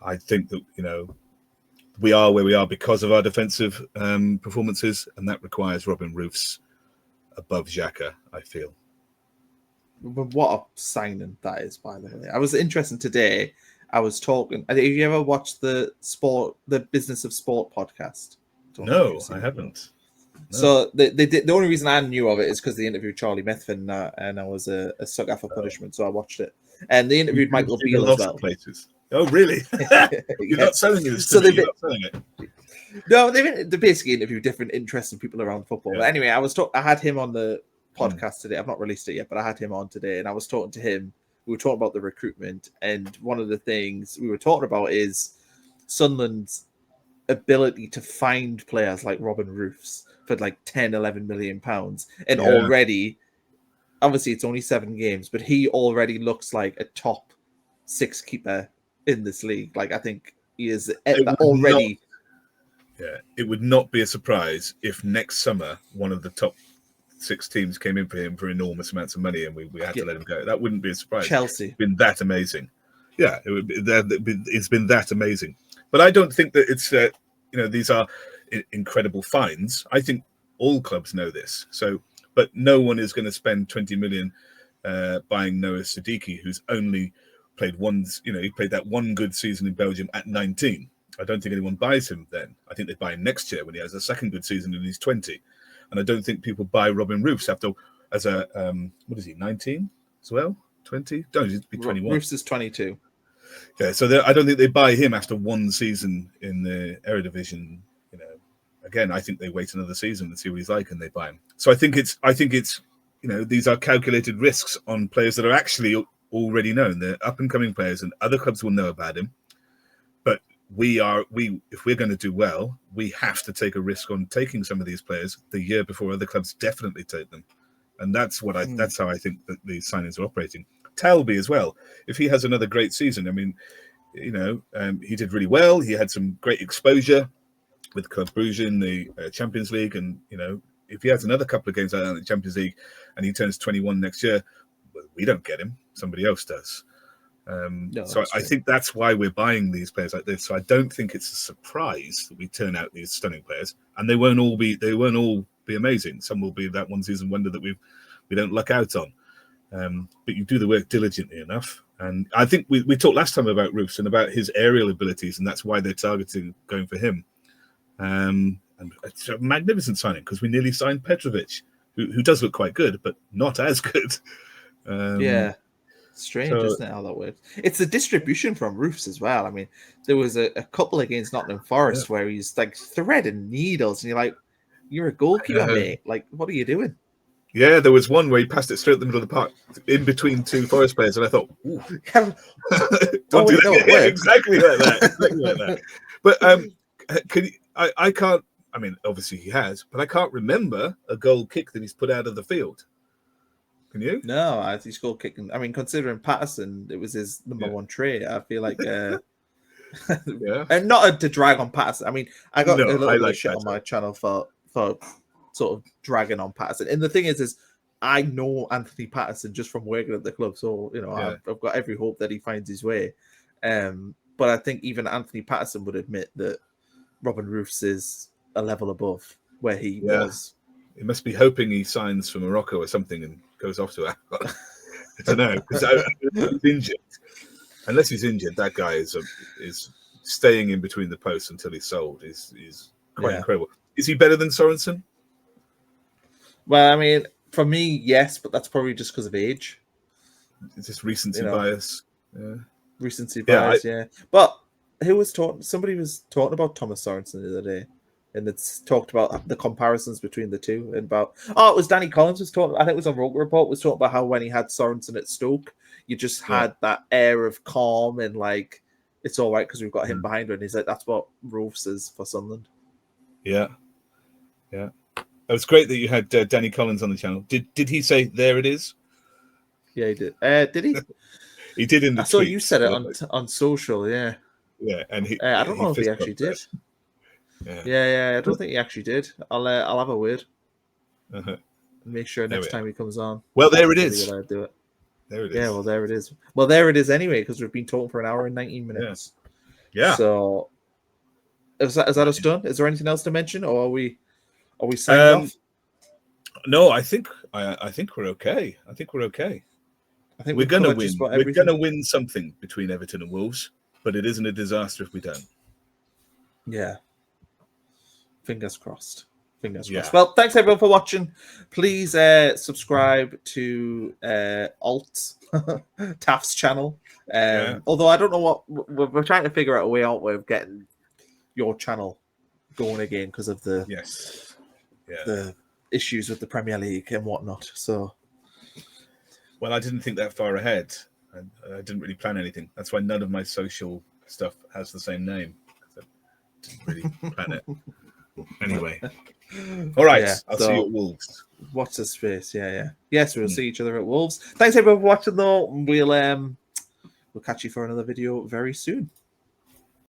I think that we are where we are because of our defensive performances, and that requires Robin Roofs above Xhaka, I feel. But what a signing that is, by the way. I was interested today. I was talking. Have you ever watched the Business of Sport podcast? No, I haven't. No. So they did. The only reason I knew of it is because they interviewed Charlie Methven, and I was a sucker for punishment, so I watched it. And they interviewed Michael Beale as well. Places. Oh, really? You're not selling it. So you're not selling it. No, they basically interview different interesting people around football. But anyway, I had him on the podcast today. I've not released it yet, but I had him on today, and I was talking to him. We were talking about the recruitment, and one of the things we were talking about is Sunderland's ability to find players like Robin Roofs for like 10, 11 million pounds. And already, obviously it's only 7 games, but he already looks like a top 6 keeper in this league. Like, I think he is already. It would not be a surprise if next summer one of the top 6 teams came in for him for enormous amounts of money and we had to let him go. That wouldn't be a surprise. Chelsea. It's been that amazing. Yeah, it's been that amazing. But I don't think that it's, these are incredible finds. I think all clubs know this. So, but no one is going to spend 20 million buying Noah Siddiqui, who's only played he played that one good season in Belgium at 19. I don't think anyone buys him then. I think they buy him next year when he has a second good season and he's 20. And I don't think people buy Robin Roofs as a, what is he, 19 as well? 20? Don't he'd be 21. Roofs is 22. Yeah, so I don't think they buy him after one season in the Eredivisie. Again, I think they wait another season and see what he's like and they buy him. So I think it's these are calculated risks on players that are actually already known. They're up and coming players and other clubs will know about him. But if we're going to do well, we have to take a risk on taking some of these players the year before other clubs definitely take them. And that's that's how I think that these signings are operating. Talby as well. If he has another great season, I mean, he did really well. He had some great exposure with Club Brugge in the Champions League, and if he has another couple of games out in the Champions League, and he turns 21 next year, we don't get him. Somebody else does. So I think that's why we're buying these players like this. So I don't think it's a surprise that we turn out these stunning players, and they won't all be amazing. Some will be that one season wonder that we don't luck out on. But you do the work diligently enough. And I think we talked last time about Roofs and about his aerial abilities, and that's why they're targeting going for him. And it's a magnificent signing because we nearly signed Petrovic, who does look quite good, but not as good. Strange, isn't it, how that works? It's the distribution from Roofs as well. I mean, there was a couple against Nottingham Forest where he's like threading needles, and you're like, you're a goalkeeper, mate. Like, what are you doing? Yeah, there was one where he passed it straight in the middle of the park, in between 2 Forest players, and I thought, ooh. Don't do that. Yeah, exactly like that. But I can't, I mean, obviously he has, but I can't remember a goal kick that he's put out of the field. Can you? No, he's goal kicking. I mean, considering Patterson, it was his number one trait. I feel like, and not to drag on Patterson. I mean, I got a little bit of shit on my channel for sort of dragging on Patterson. And the thing is I know Anthony Patterson just from working at the club, so I've got every hope that he finds his way. But I think even Anthony Patterson would admit that Robin Roofs is a level above where he was. He must be hoping he signs for Morocco or something and goes off to AFCON. I don't know, because he's injured. Unless he's injured, that guy is staying in between the posts until he's sold. Is quite incredible. Is he better than Sorensen? Well, I mean, for me, yes, but that's probably just because of age. It's just recency bias. Yeah. Recency bias, yeah. But somebody was talking about Thomas Sorensen the other day, and it's talked about the comparisons between the two, and about it was Danny Collins was talking. I think it was on Roker Report was talking about how when he had Sorensen at Stoke, you just had that air of calm and like it's all right because we've got him behind her, and he's like, that's what Roofs is for Sunderland. Yeah. It was great that you had Danny Collins on the channel. Did he say there it is? Yeah, he did. Did he? He did in the. I saw you said it on social. Yeah. Yeah, and I don't know if he actually did. Yeah. I don't think he actually did. I'll have a word. Make sure next time he comes on. Well, there it is. Do it. There it is. Yeah, well, there it is. Well, there it is anyway, because we've been talking for an hour and 19 minutes. Yeah. So, is that us done? Is there anything else to mention, or are we signing off? No, I think we're okay. I think we're going to win. We're going to win something between Everton and Wolves, but it isn't a disaster if we don't. Yeah. Fingers crossed. Well, thanks everyone for watching. Please subscribe to Alt Taft's channel. Yeah. Although I don't know what we're trying to figure out a way out of getting your channel going again because of the the issues with the Premier League and whatnot. So, well, I didn't think that far ahead. I didn't really plan anything. That's why none of my social stuff has the same name. I didn't really plan it. Anyway. All right. Yeah, I'll see you at Wolves. Watch this space. Yeah. Yes, we'll see each other at Wolves. Thanks everyone for watching though. We'll catch you for another video very soon.